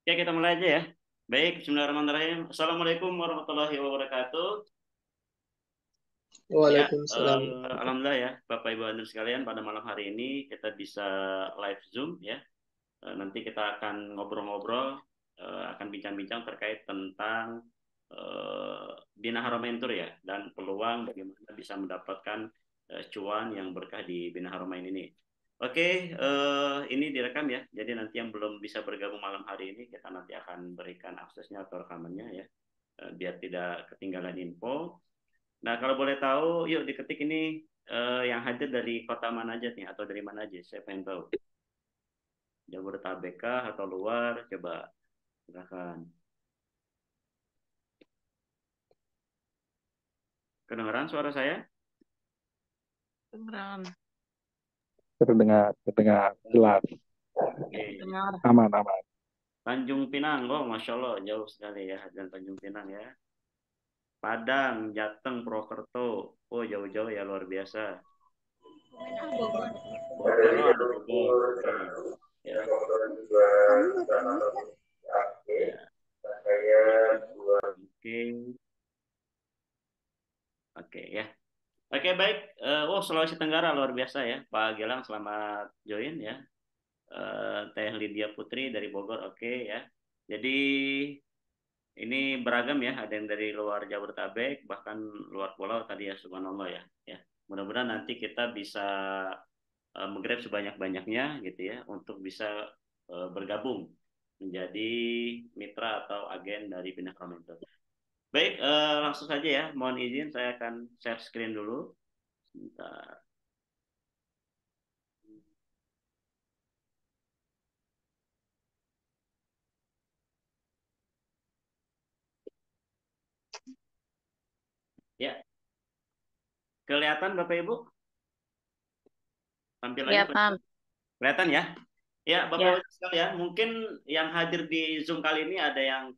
Ya, kita mulai aja ya. Baik, bismillahirrahmanirrahim. Assalamualaikum warahmatullahi wabarakatuh. Ya, Waalaikumsalam. alhamdulillah ya, Bapak Ibu Hadirin sekalian, pada malam hari ini kita bisa live Zoom ya. Nanti kita akan ngobrol-ngobrol, akan bincang-bincang terkait tentang Bina Haramain Tour ya, dan peluang bagaimana bisa mendapatkan cuan yang berkah di Bina Haramain ini. Oke, ini direkam ya. Jadi nanti yang belum bisa bergabung malam hari ini, kita nanti akan berikan aksesnya atau rekamannya ya, biar tidak ketinggalan info. Nah, kalau boleh tahu, yuk diketik ini yang hadir dari kota mana aja nih, atau dari mana aja? Saya pengen tahu. Jabodetabek kah atau luar? Coba silakan. Kedengaran suara saya? Dengar, Terdengar jelas. Oke. dengar. Aman, aman. Tanjung Pinang, oh Masya Allah, jauh sekali ya, dan Tanjung Pinang ya. Padang, Jateng, Purwokerto, oh jauh-jauh ya, luar biasa. Bogor, oh ada Bogor, oke. Ya, ya, oke, oke ya. Oke baik, oh Sulawesi Tenggara luar biasa ya, Pak Gilang selamat join ya. Teh Lydia Putri dari Bogor, oke ya. Jadi ini beragam ya, ada yang dari luar Jabodetabek, bahkan luar pulau tadi ya, subhanallah ya. Ya, mudah-mudahan nanti kita bisa menggrab sebanyak-banyaknya gitu ya, untuk bisa bergabung menjadi mitra atau agen dari Bina Komentar. Baik, langsung saja ya, mohon izin saya akan share screen dulu. Sebentar. Ya, kelihatan Bapak Ibu tampilannya? Kelihatan. Kelihatan ya? Ya, Bapak Ibu Ya. sekalian, mungkin yang hadir di Zoom kali ini ada yang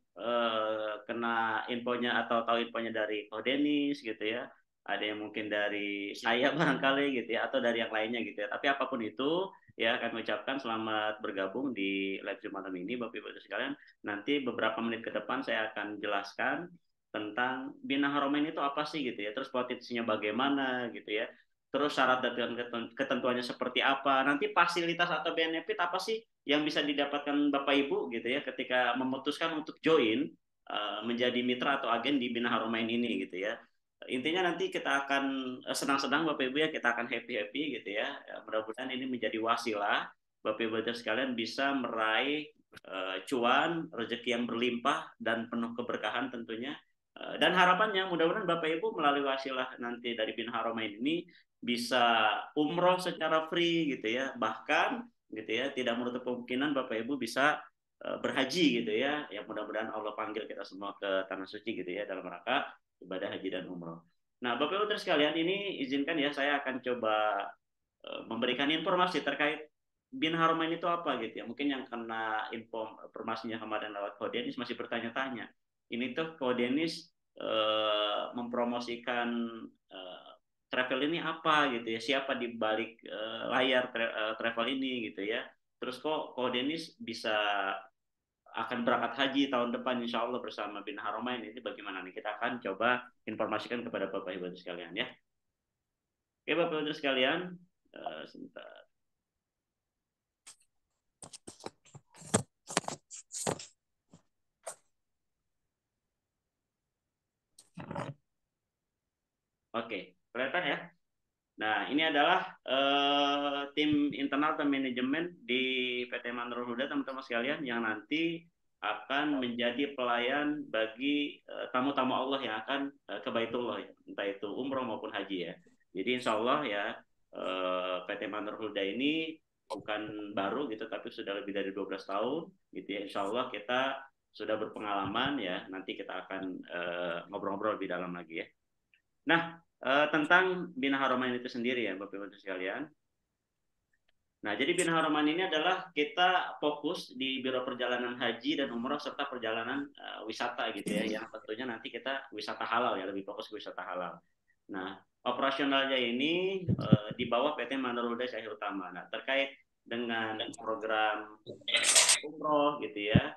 kena infonya atau tahu infonya dari Ko Denis gitu ya. Ada yang mungkin dari saya barangkali gitu ya, atau dari yang lainnya gitu ya. Tapi apapun itu, ya kami ucapkan selamat bergabung di live Zoom malam ini, Bapak Ibu sekalian. Nanti beberapa menit ke depan saya akan jelaskan tentang Bina Haromain itu apa sih gitu ya. Terus potensinya bagaimana gitu ya, terus syarat dan ketentuannya seperti apa, nanti fasilitas atau benefit apa sih yang bisa didapatkan Bapak Ibu gitu ya ketika memutuskan untuk join menjadi mitra atau agen di Bina Haromain ini gitu ya. Intinya nanti kita akan senang-senang Bapak Ibu ya, kita akan happy-happy gitu ya. Mudah-mudahan ini menjadi wasilah Bapak Ibu sekalian bisa meraih cuan, rezeki yang berlimpah dan penuh keberkahan tentunya. Dan harapannya mudah-mudahan Bapak Ibu melalui wasilah nanti dari Bin Haromain ini bisa umroh secara free gitu ya, bahkan gitu ya tidak menutup kemungkinan Bapak Ibu bisa berhaji gitu ya, yang mudah-mudahan Allah panggil kita semua ke tanah suci gitu ya dalam rangka ibadah haji dan umroh. Nah Bapak Ibu terus sekalian, ini izinkan ya saya akan coba memberikan informasi terkait Bin Haromain itu apa gitu ya. Mungkin yang kena informasinya kemarin lewat Kodenis masih bertanya-tanya. Ini tuh Kodenis mempromosikan eh, travel ini apa gitu ya. Siapa di balik layar travel ini gitu ya. Terus kok Kodenis bisa akan berangkat haji tahun depan insya Allah bersama Bin Haromain, ini bagaimana nih? Kita akan coba informasikan kepada Bapak Ibu sekalian ya. Oke Bapak Ibu sekalian, sebentar. Oke, kelihatan ya? Nah, ini adalah tim internal atau manajemen di PT Mangrove Huda, teman-teman sekalian, yang nanti akan menjadi pelayan bagi tamu-tamu Allah yang akan ke Baitullah, ya. Entah itu umroh maupun haji ya. Jadi insya Allah ya, PT Mangrove Huda ini bukan baru gitu, tapi sudah lebih dari 12 tahun gitu ya. Insya Allah kita sudah berpengalaman ya, nanti kita akan ngobrol-ngobrol lebih dalam lagi ya. Nah, tentang Bina Haromain itu sendiri ya Bapak Ibu sekalian. Nah, jadi Bina Haromain ini adalah kita fokus di Biro Perjalanan Haji dan Umroh serta perjalanan wisata gitu ya, yang tentunya nanti kita wisata halal ya, lebih fokus ke wisata halal. Nah, operasionalnya ini di bawah PT Manarulda Syahir Utama. Nah, terkait dengan program umroh gitu ya,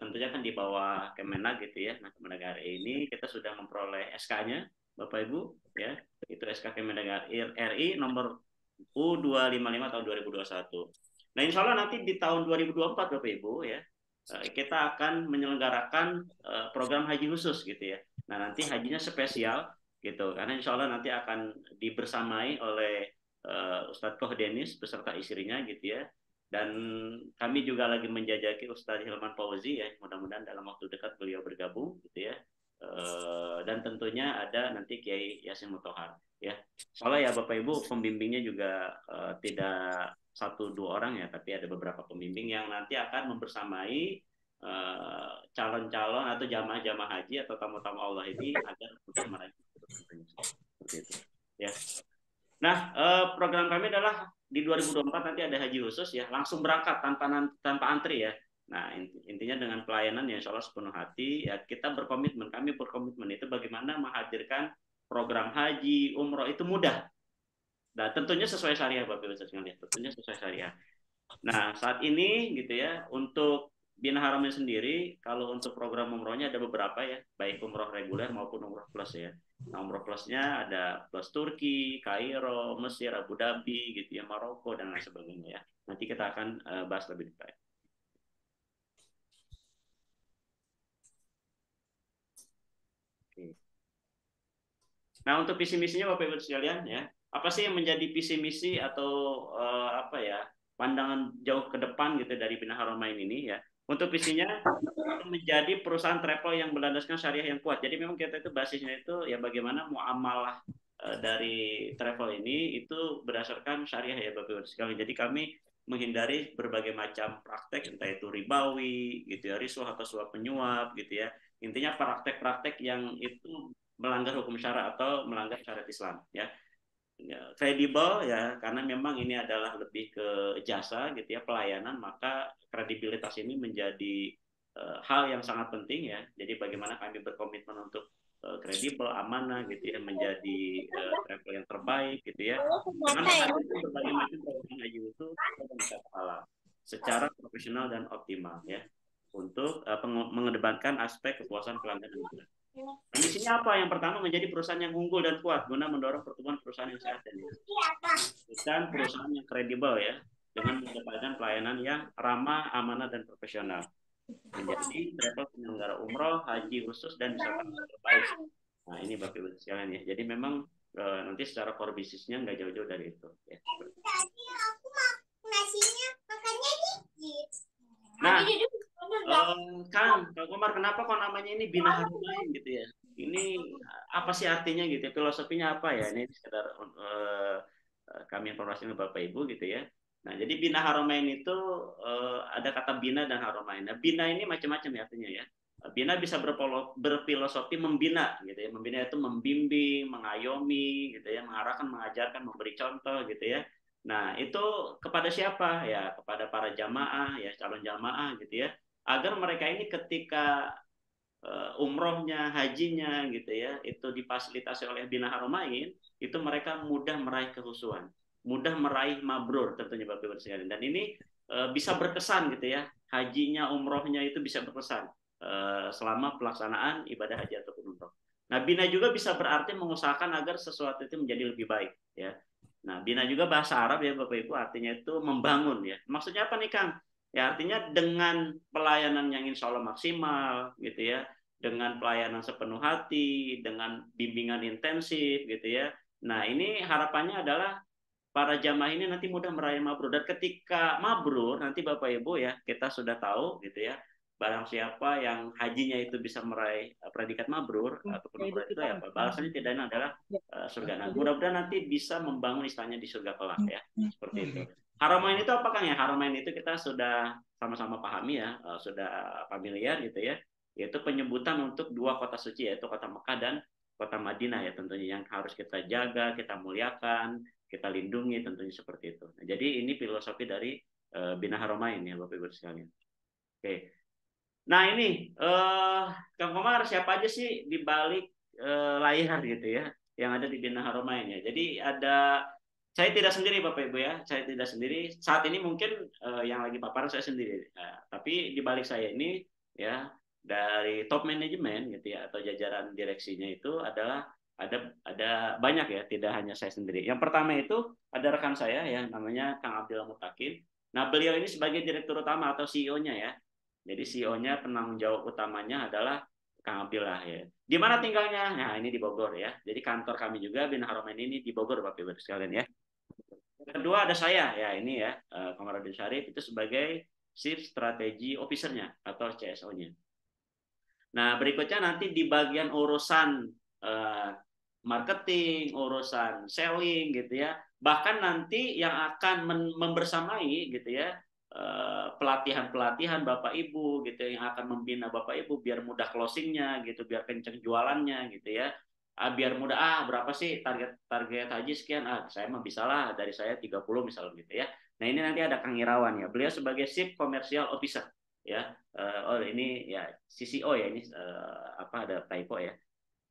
tentunya kan di bawah Kemenag gitu ya. Nah, Kemenag RI ini kita sudah memperoleh SK-nya, Bapak Ibu, ya. Itu SK Kemenag RI nomor U255 tahun 2021. Nah, insya Allah nanti di tahun 2024, Bapak Ibu, ya, kita akan menyelenggarakan program haji khusus gitu ya. Nah, nanti hajinya spesial gitu, karena insya Allah nanti akan dibersamai oleh Ustadz Koh Denis beserta istrinya gitu ya. Dan kami juga lagi menjajaki Ustadz Hilman Fauzi ya, mudah-mudahan dalam waktu dekat beliau bergabung gitu ya. Dan tentunya ada nanti Kiai Yasin Mutohar ya. Soalnya ya Bapak Ibu pembimbingnya juga tidak satu dua orang ya, tapi ada beberapa pembimbing yang nanti akan membersamai calon-calon atau jamaah-jamaah haji atau tamu-tamu Allah ini agar mudah meraih seperti itu ya. Nah, program kami adalah di 2024 nanti ada haji khusus ya, langsung berangkat tanpa antri ya. Nah, intinya dengan pelayanan ya insya Allah sepenuh hati ya, kita berkomitmen, kami berkomitmen itu bagaimana menghadirkan program haji, umroh itu mudah. Nah, tentunya sesuai syariah Bapak Ibu sekalian, tentunya sesuai syariah. Nah, saat ini gitu ya, untuk Bina Haramain sendiri, kalau untuk program umrohnya ada beberapa ya, baik umroh reguler maupun umroh plus ya. Nah, umroh plusnya ada plus Turki, Kairo, Mesir, Abu Dhabi, gitu ya, Maroko dan lain sebagainya ya. Nanti kita akan bahas lebih detail. Oke. Nah, untuk visi misinya Bapak Ibu sekalian ya, apa sih yang menjadi visi misi atau apa ya, pandangan jauh ke depan gitu dari Bina Haramain ini ya. Untuk visinya menjadi perusahaan travel yang berlandaskan syariah yang kuat. Jadi memang kita itu basisnya itu ya bagaimana muamalah dari travel ini itu berdasarkan syariah ya Bapak Ibu sekalian. Jadi kami menghindari berbagai macam praktek entah itu ribawi gitu ya, risuah atau suap menyuap gitu ya. Intinya praktek-praktek yang itu melanggar hukum syara atau melanggar syariat Islam ya. Kredibel ya karena memang ini adalah lebih ke jasa gitu ya, pelayanan, maka kredibilitas ini menjadi hal yang sangat penting ya. Jadi bagaimana kami berkomitmen untuk kredibel, amanah gitu ya, menjadi travel yang terbaik gitu ya, dengan menghadirkan berbagai macam program haji itu bisa halal secara profesional dan optimal ya, untuk mengedepankan aspek kepuasan pelanggan dan mitra. Nah, misinya apa? Yang pertama menjadi perusahaan yang unggul dan kuat guna mendorong pertumbuhan perusahaan yang sehat dan bukan perusahaan yang kredibel ya, dengan mengedepankan pelayanan yang ramah, amanah dan profesional. Menjadi travel penyelenggara umroh, haji khusus dan wisatawan terbaik. Nah, ini Bapak Ibu sekalian ya. Jadi memang nanti secara core bisnisnya nggak jauh-jauh dari itu ya. Nah, Kang Komar, kenapa kok namanya ini Bina Haramain gitu ya? Ini apa sih artinya gitu? Filosofinya apa ya? Ini sekedar kami informasi ke Bapak Ibu gitu ya. Nah, jadi Bina Haramain itu ada kata bina dan haramain. Nah, bina ini macam-macam ya artinya ya. Bina bisa berfilosofi membina gitu ya. Membina itu membimbing, mengayomi gitu ya, mengarahkan, mengajarkan, memberi contoh gitu ya. Nah, itu kepada siapa? Ya, kepada para jamaah ya, calon jamaah gitu ya. Agar mereka ini ketika umrohnya, hajinya gitu ya, itu difasilitasi oleh Bina Haramain, itu mereka mudah meraih kehusuan, mudah meraih mabrur tentunya Bapak Ibu sekalian. Dan ini bisa berkesan gitu ya, hajinya, umrohnya itu bisa berkesan selama pelaksanaan ibadah haji ataupun umroh. Nah, bina juga bisa berarti mengusahakan agar sesuatu itu menjadi lebih baik ya. Nah, bina juga bahasa Arab ya Bapak Ibu, artinya itu membangun ya. Maksudnya apa nih Kang? Ya artinya dengan pelayanan yang insya Allah maksimal gitu ya, dengan pelayanan sepenuh hati, dengan bimbingan intensif gitu ya. Nah ini harapannya adalah para jamaah ini nanti mudah meraih mabrur, dan ketika mabrur nanti Bapak Ibu ya, kita sudah tahu gitu ya, barang siapa yang hajinya itu bisa meraih predikat mabrur ataupun umrah itu ya balasannya tidak lain adalah surga. Nah, mudah-mudahan nanti bisa membangun istana di surga kelak ya, seperti itu. Haramain itu apa Kang ya? Haramain itu kita sudah sama-sama pahami ya, sudah familiar gitu ya, yaitu penyebutan untuk dua kota suci yaitu kota Mekah dan kota Madinah ya, tentunya yang harus kita jaga, kita muliakan, kita lindungi, tentunya seperti itu. Nah, jadi ini filosofi dari Bina Haramain ya Bapak Ibu sekalian. Oke. Nah ini Kang Komar, siapa aja sih di balik layar gitu ya yang ada di Bina Haramain ya. Jadi ada, saya tidak sendiri Bapak Ibu ya, saya tidak sendiri. Saat ini mungkin yang lagi paparan saya sendiri. Nah, tapi di balik saya ini ya dari top manajemen gitu ya atau jajaran direksinya itu adalah ada banyak ya, tidak hanya saya sendiri. Yang pertama itu ada rekan saya ya namanya Kang Abdul Mutakin. Nah, beliau ini sebagai direktur utama atau CEO-nya ya. Jadi CEO-nya penanggung jawab utamanya adalah Kang Abdul lah ya. Di mana tinggalnya? Nah, ini di Bogor ya. Jadi kantor kami juga Bina Haromain ini di Bogor Bapak Ibu sekalian ya. Kedua ada saya ya ini ya Komarudin Syarif itu sebagai Chief Strategy Officer-nya atau CSO-nya. Nah, berikutnya nanti di bagian urusan uh, marketing, urusan selling gitu ya. Bahkan nanti yang akan membersamai gitu ya pelatihan-pelatihan Bapak Ibu gitu yang akan membina Bapak Ibu biar mudah closingnya gitu, biar kenceng jualannya gitu ya. Biar mudah berapa sih target haji sekian, saya mah bisa lah dari saya 30 misalnya gitu ya. Nah, ini nanti ada Kang Irawan ya. Beliau sebagai Chief Commercial Officer ya. Oh ini ya CCO ya ini apa ada typo ya.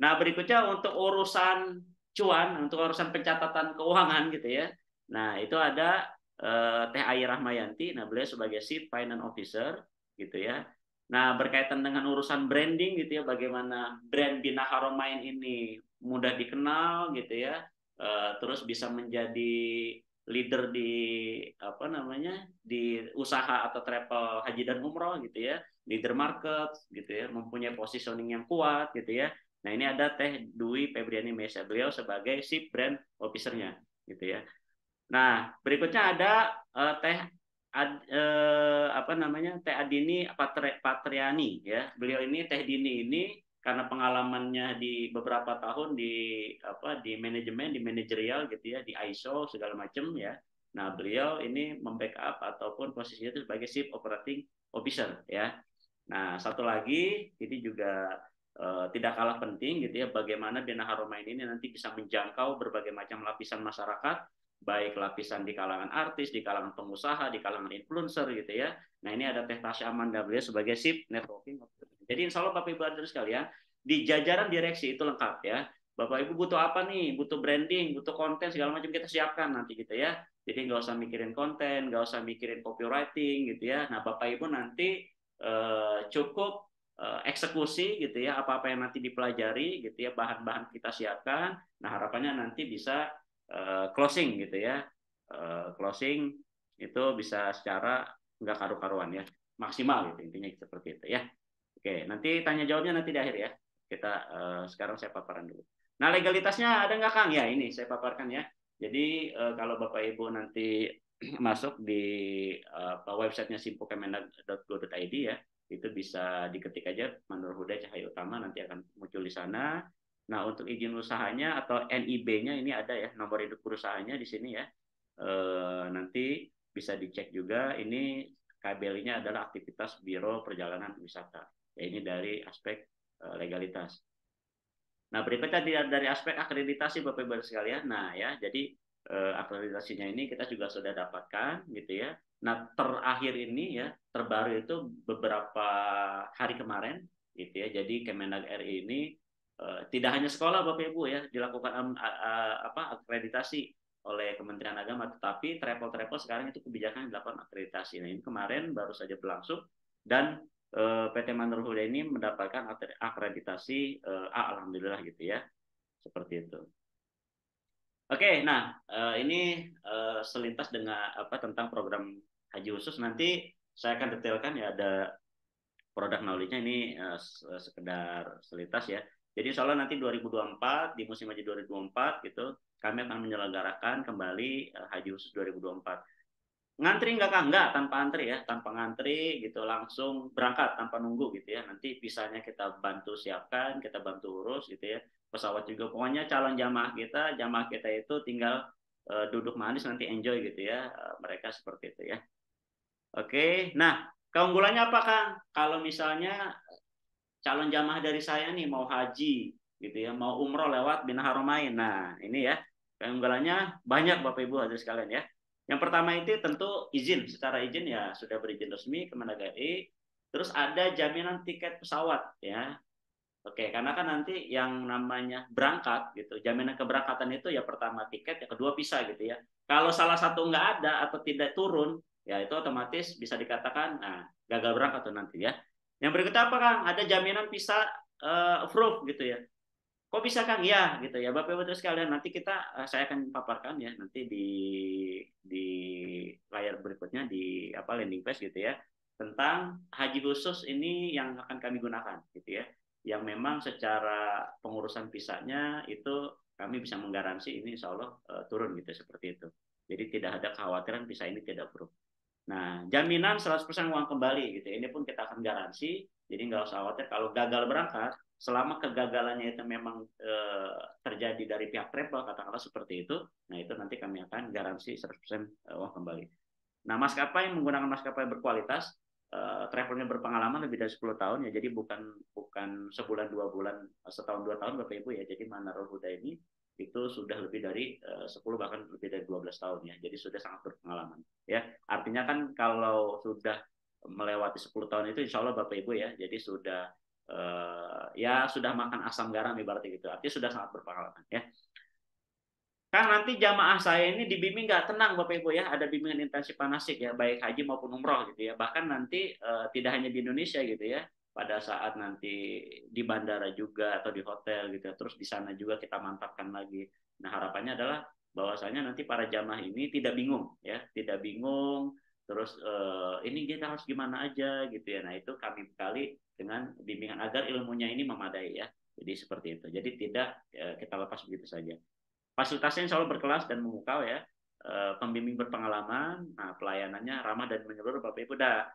Nah, berikutnya untuk urusan cuan, untuk urusan pencatatan keuangan gitu ya. Nah, itu ada Teh Ai Rahmayanti. Nah, beliau sebagai Chief Finance Officer gitu ya. Nah, berkaitan dengan urusan branding gitu ya, bagaimana brand Bina Haromain ini mudah dikenal gitu ya. Terus bisa menjadi leader di apa namanya di usaha atau travel haji dan umroh gitu ya, leader market gitu ya, mempunyai positioning yang kuat gitu ya. Nah, ini ada Teh Dwi Febriani Mesa, beliau sebagai Chief Brand Officer-nya gitu ya. Nah, berikutnya ada Teh apa namanya Teh Adini Patriani ya. Beliau ini Teh Dini ini karena pengalamannya di beberapa tahun di apa di manajemen, di manajerial gitu ya, di ISO segala macam ya. Nah, beliau ini membackup ataupun posisinya itu sebagai Chief Operating Officer ya. Nah, satu lagi ini juga tidak kalah penting gitu ya, bagaimana Bina Haromain ini nanti bisa menjangkau berbagai macam lapisan masyarakat, baik lapisan di kalangan artis, di kalangan pengusaha, di kalangan influencer gitu ya. Nah, ini ada Teh Tasya Amanda beliau sebagai Chief Networking. Jadi insya Allah Bapak Ibu Hadirin sekalian, di jajaran direksi itu lengkap ya. Bapak Ibu butuh apa nih? Butuh branding, butuh konten segala macam kita siapkan nanti gitu ya. Jadi nggak usah mikirin konten, nggak usah mikirin copywriting gitu ya. Nah, Bapak Ibu nanti cukup eksekusi gitu ya, apa-apa yang nanti dipelajari gitu ya, bahan-bahan kita siapkan. Nah, harapannya nanti bisa closing gitu ya. Closing itu bisa secara nggak karu-karuan ya, maksimal gitu intinya seperti itu ya. Oke, nanti tanya jawabnya nanti di akhir ya. Kita sekarang saya paparan dulu. Nah, legalitasnya ada nggak Kang? Ya, ini saya paparkan ya. Jadi kalau Bapak Ibu nanti masuk di websitenya simpukemendag.go.id ya, itu bisa diketik aja Manur Huda Cahaya Utama, nanti akan muncul di sana. Nah, untuk izin usahanya atau NIB-nya ini ada ya, nomor induk perusahaannya di sini ya. Nanti bisa dicek juga, ini KBL-nya adalah aktivitas Biro Perjalanan Wisata. Ya, ini dari aspek legalitas. Nah, berikutnya dari aspek akreditasi Bapak Ibu sekalian. Nah, ya, jadi akreditasinya ini kita juga sudah dapatkan gitu ya. Nah, terakhir ini ya, terbaru itu beberapa hari kemarin gitu ya. Jadi Kemenag RI ini tidak hanya sekolah Bapak Ibu ya dilakukan apa akreditasi oleh Kementerian Agama, tetapi travel-travel sekarang itu kebijakan dilakukan akreditasi. Nah, ini kemarin baru saja berlangsung dan PT Manur Huda ini mendapatkan akreditasi A, alhamdulillah gitu ya, seperti itu. Oke, nah ini selintas dengan apa tentang program haji khusus, nanti saya akan detailkan ya, ada produk knowledge-nya ini sekedar selintas ya. Jadi insya Allah nanti 2024 di musim haji 2024 gitu kami akan menyelenggarakan kembali haji khusus 2024. Ngantri nggak Kang? Nggak, tanpa antri ya, tanpa ngantri gitu, langsung berangkat tanpa nunggu gitu ya. Nanti visanya kita bantu siapkan, kita bantu urus gitu ya. Pesawat juga, pokoknya calon jamaah kita itu tinggal duduk manis nanti enjoy gitu ya. Mereka seperti itu ya. Oke, nah keunggulannya apa Kang? Kalau misalnya calon jamaah dari saya nih mau haji gitu ya, mau umroh lewat Bina Haromain. Nah, ini ya, keunggulannya banyak Bapak Ibu hadirin sekalian ya. Yang pertama itu tentu izin, secara izin ya sudah berizin resmi Kemenag RI. Terus ada jaminan tiket pesawat ya. Oke, karena kan nanti yang namanya berangkat gitu, jaminan keberangkatan itu ya pertama tiket, yang kedua visa gitu ya. Kalau salah satu nggak ada atau tidak turun, ya itu otomatis bisa dikatakan nah, gagal berangkat tuh nanti ya. Yang berikutnya apa Kang? Ada jaminan visa approve gitu ya. Kok bisa Kang? Ya gitu ya. Bapak Ibu sekalian, nanti saya akan paparkan ya nanti di layar berikutnya di apa landing page gitu ya, tentang haji khusus ini yang akan kami gunakan gitu ya. Yang memang secara pengurusan visanya itu kami bisa menggaransi ini insya Allah turun gitu seperti itu. Jadi tidak ada kekhawatiran visa ini tidak approve. Nah, jaminan 100% uang kembali gitu. Ini pun kita akan garansi. Jadi nggak usah khawatir kalau gagal berangkat, selama kegagalannya itu memang terjadi dari pihak travel, katakanlah seperti itu. Nah, itu nanti kami akan garansi 100% uang kembali. Nah, maskapai yang menggunakan maskapai berkualitas, travelnya berpengalaman lebih dari 10 tahun ya. Jadi bukan bukan sebulan 2 bulan, setahun 2 tahun Bapak Ibu ya. Jadi Manarul Huda ini itu sudah lebih dari 10 bahkan lebih dari 12 tahun ya. Jadi sudah sangat berpengalaman ya. Artinya kan kalau sudah melewati 10 tahun itu insya Allah Bapak Ibu ya. Jadi sudah ya sudah makan asam garam ibaratnya gitu. Artinya sudah sangat berpengalaman ya. Kang, nanti jamaah saya ini dibimbing nggak tenang Bapak Ibu ya, ada bimbingan intensif manasik ya, baik haji maupun umroh gitu ya. Bahkan nanti tidak hanya di Indonesia gitu ya, pada saat nanti di bandara juga atau di hotel gitu ya, terus di sana juga kita mantapkan lagi. Nah, harapannya adalah bahwasanya nanti para jamaah ini tidak bingung ya, tidak bingung, terus ini kita harus gimana aja gitu ya. Nah, itu kami bekali dengan bimbingan agar ilmunya ini memadai ya. Jadi seperti itu. Jadi tidak kita lepas begitu saja. Fasilitasnya insya Allah berkelas dan memukau ya. Pembimbing berpengalaman, nah pelayanannya ramah dan menyeluruh Bapak Ibu dah.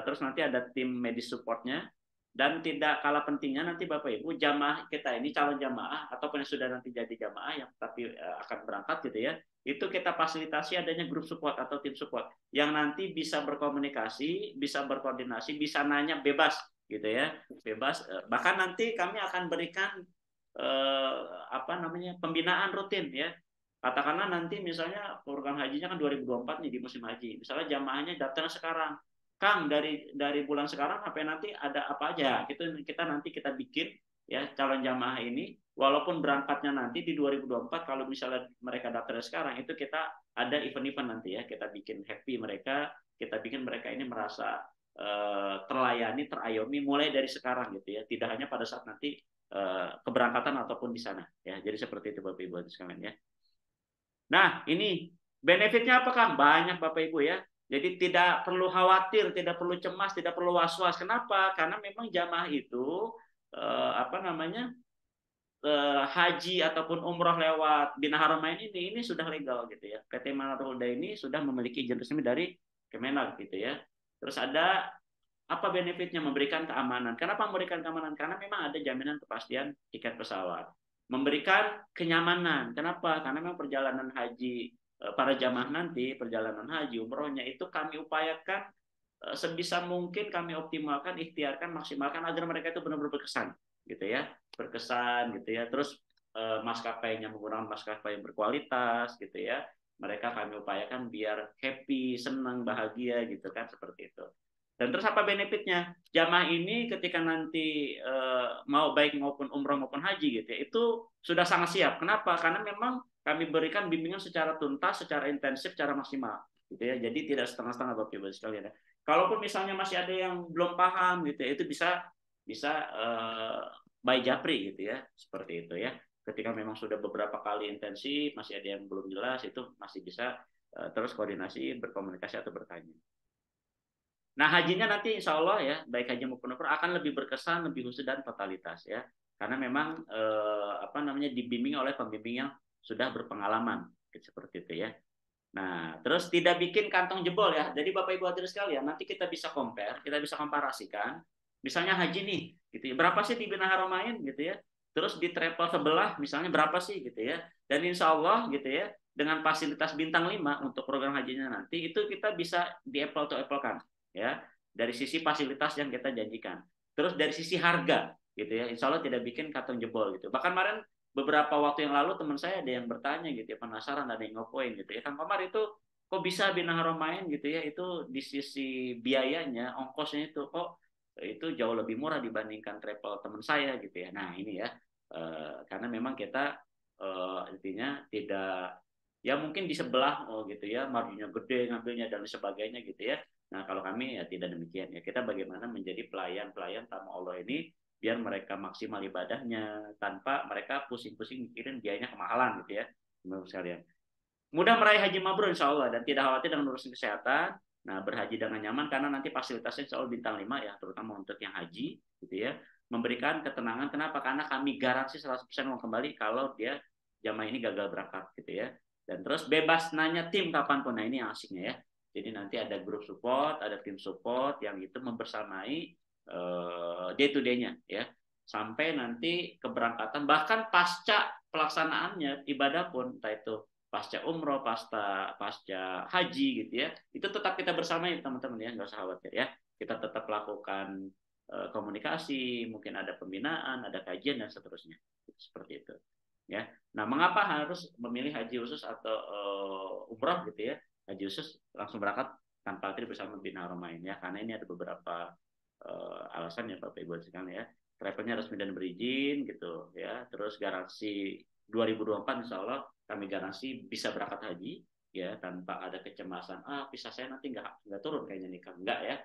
Terus nanti ada tim medis supportnya, dan tidak kalah pentingnya nanti Bapak Ibu jamaah kita ini calon jamaah ataupun yang sudah nanti jadi jamaah yang tapi akan berangkat gitu ya, itu kita fasilitasi adanya grup support atau tim support yang nanti bisa berkomunikasi, bisa berkoordinasi, bisa nanya bebas gitu ya, bebas. Bahkan nanti kami akan berikan apa namanya pembinaan rutin ya. Katakanlah nanti misalnya program hajinya kan 2024 nih di musim haji. Misalnya jamaahnya daftar sekarang. Kang, dari bulan sekarang sampai nanti ada apa aja? Kita nanti kita bikin ya calon jamaah ini walaupun berangkatnya nanti di 2024, kalau misalnya mereka daftar sekarang itu kita ada event-event nanti ya. Kita bikin happy mereka, kita bikin mereka ini merasa terlayani, terayomi mulai dari sekarang gitu ya. Tidak hanya pada saat nanti keberangkatan ataupun di sana ya. Jadi seperti itu Bapak Ibu sekalian ya. Nah, ini benefitnya apa Kang? Banyak Bapak Ibu ya. Jadi tidak perlu khawatir, tidak perlu cemas, tidak perlu was-was. Kenapa? Karena memang jamaah itu apa namanya? Haji ataupun umroh lewat Bina Haramain ini sudah legal gitu ya. PT Manarul Huda ini sudah memiliki izin resmi dari Kemenag gitu ya. Terus ada apa benefitnya? Memberikan keamanan. Kenapa memberikan keamanan? Karena memang ada jaminan kepastian tiket pesawat. Memberikan kenyamanan. Kenapa? Karena memang perjalanan haji para jamaah nanti, perjalanan haji umrohnya itu kami upayakan sebisa mungkin kami optimalkan, ikhtiarkan, maksimalkan agar mereka itu benar-benar berkesan gitu ya, berkesan gitu ya. Terus maskapainya menggunakan maskapai yang berkualitas gitu ya. Mereka kami upayakan biar happy, senang, bahagia gitu kan, seperti itu. Dan terus apa benefitnya? Jamaah ini ketika nanti mau baik maupun umroh maupun haji gitu ya, itu sudah sangat siap. Kenapa? Karena memang kami berikan bimbingan secara tuntas, secara intensif, secara maksimal gitu ya. Jadi tidak setengah-setengah Bapak Ibu sekalian ya. Kalaupun misalnya masih ada yang belum paham gitu ya, itu bisa bisa by Japri gitu ya, seperti itu ya. Ketika memang sudah beberapa kali intensif masih ada yang belum jelas, itu masih bisa terus koordinasi, berkomunikasi atau bertanya. Nah, hajinya nanti insya Allah ya, baik haji maupun umroh akan lebih berkesan, lebih khusus dan totalitas ya. Karena memang apa namanya dibimbing oleh pembimbing yang sudah berpengalaman, seperti itu ya. Nah, terus tidak bikin kantong jebol ya. Jadi Bapak Ibu hadirin sekalian, nanti kita bisa compare, kita bisa komparasikan. Misalnya haji nih, gitu ya. Berapa sih di Bina Haramain gitu ya? Terus di travel sebelah misalnya berapa sih gitu ya? Dan insya Allah gitu ya, dengan fasilitas bintang 5 untuk program hajinya nanti itu kita bisa di apple to apple kan ya. Dari sisi fasilitas yang kita janjikan. Terus dari sisi harga gitu ya. Insya Allah tidak bikin kantong jebol gitu. Bahkan kemarin beberapa waktu yang lalu teman saya ada yang bertanya gitu ya, penasaran, ada yang ngepoin gitu ya, Kang Komar itu kok bisa Bina Haramain gitu ya, itu di sisi biayanya, ongkosnya itu kok itu jauh lebih murah dibandingkan travel teman saya gitu ya. Nah ini ya, karena memang kita intinya tidak, ya mungkin di sebelah gitu ya, marginnya gede ngambilnya dan sebagainya gitu ya. Nah, kalau kami ya tidak demikian ya. Kita bagaimana menjadi pelayan-pelayan tamu Allah ini biar mereka maksimal ibadahnya tanpa mereka pusing-pusing mikirin biayanya kemahalan gitu ya, teman sekalian. Mudah meraih haji mabrur insya Allah dan tidak khawatir dengan urusan kesehatan. Nah, berhaji dengan nyaman karena nanti fasilitasnya insya Allah bintang 5 ya, terutama untuk yang haji gitu ya. Memberikan ketenangan, kenapa? Karena kami garansi 100% uang kembali kalau dia jamaah ini gagal berangkat gitu ya. Dan terus bebas nanya tim kapanpun. Nah, ini yang asiknya ya. Jadi nanti ada grup support, ada tim support yang itu membersamai day to day-nya ya. Sampai nanti keberangkatan bahkan pasca pelaksanaannya ibadah pun entah itu pasca umroh, pasca haji gitu ya, itu tetap kita bersama ya teman-teman ya, nggak usah khawatir ya. Kita tetap lakukan komunikasi, mungkin ada pembinaan, ada kajian dan seterusnya, seperti itu. Ya, nah mengapa harus memilih haji khusus atau umroh gitu ya? Haji khusus langsung berangkat tanpa antri bersama Bina Haramain ya, karena ini ada beberapa alasan ya Bapak Ibu sekalian ya. Travelnya resmi dan berizin gitu ya, terus garansi 2024 insya Allah kami garansi bisa berangkat haji ya tanpa ada kecemasan visa saya nanti nggak turun kayaknya nikah enggak ya.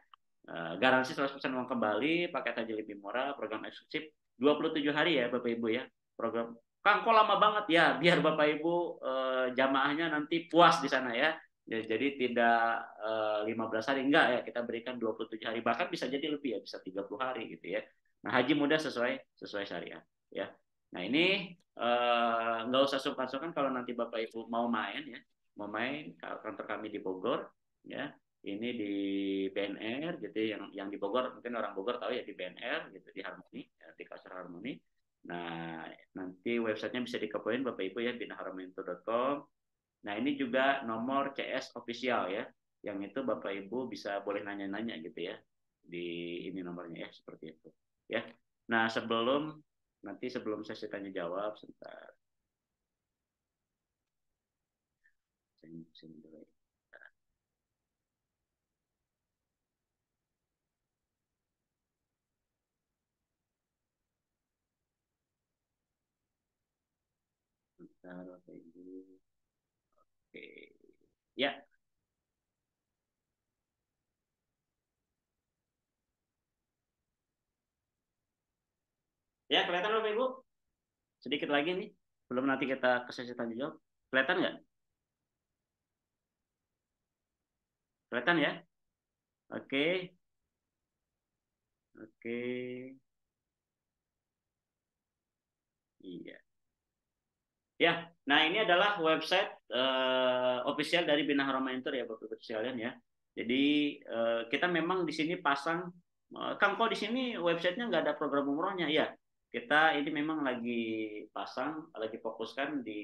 Garansi 100% uang kembali, paket haji lebih murah, program eksklusif 27 hari ya Bapak Ibu ya. Program Kang kok lama banget ya, biar Bapak Ibu jamaahnya nanti puas di sana ya. Ya, jadi tidak 15 hari enggak ya, kita berikan 27 hari, bahkan bisa jadi lebih ya, bisa 30 hari gitu ya. Nah, haji mudah sesuai syariat ya. Nah, ini nggak usah sungkan-sungkan kalau nanti Bapak Ibu mau main ya, mau main kantor kami di Bogor ya. Ini di BNR gitu, yang di Bogor mungkin orang Bogor tahu ya, di BNR gitu, di Harmoni ya, di Kasar Harmoni. Nah, nanti websitenya bisa dikepoin Bapak Ibu ya, binaharamaintur.com. Nah, ini juga nomor CS official ya, yang itu Bapak Ibu bisa boleh nanya-nanya gitu ya, di ini nomornya ya, seperti itu ya. Nah, sebelum sesi tanya jawab, sebentar. Sini dulu ya. Sebentar, Bapak Ibu. Oke. Ya, ya kelihatan Bapak Ibu. Sedikit lagi nih, belum nanti kita ke sesi tanya jawab. Kelihatan nggak? Kelihatan ya? Oke, oke, iya. Ya, nah ini adalah website official dari Bina Haramaintur ya Bapak Ibu sekalian ya. Jadi kita memang di sini pasang, Kang kok di sini websitenya nggak ada program umrohnya ya. Kita ini memang lagi pasang, lagi fokuskan di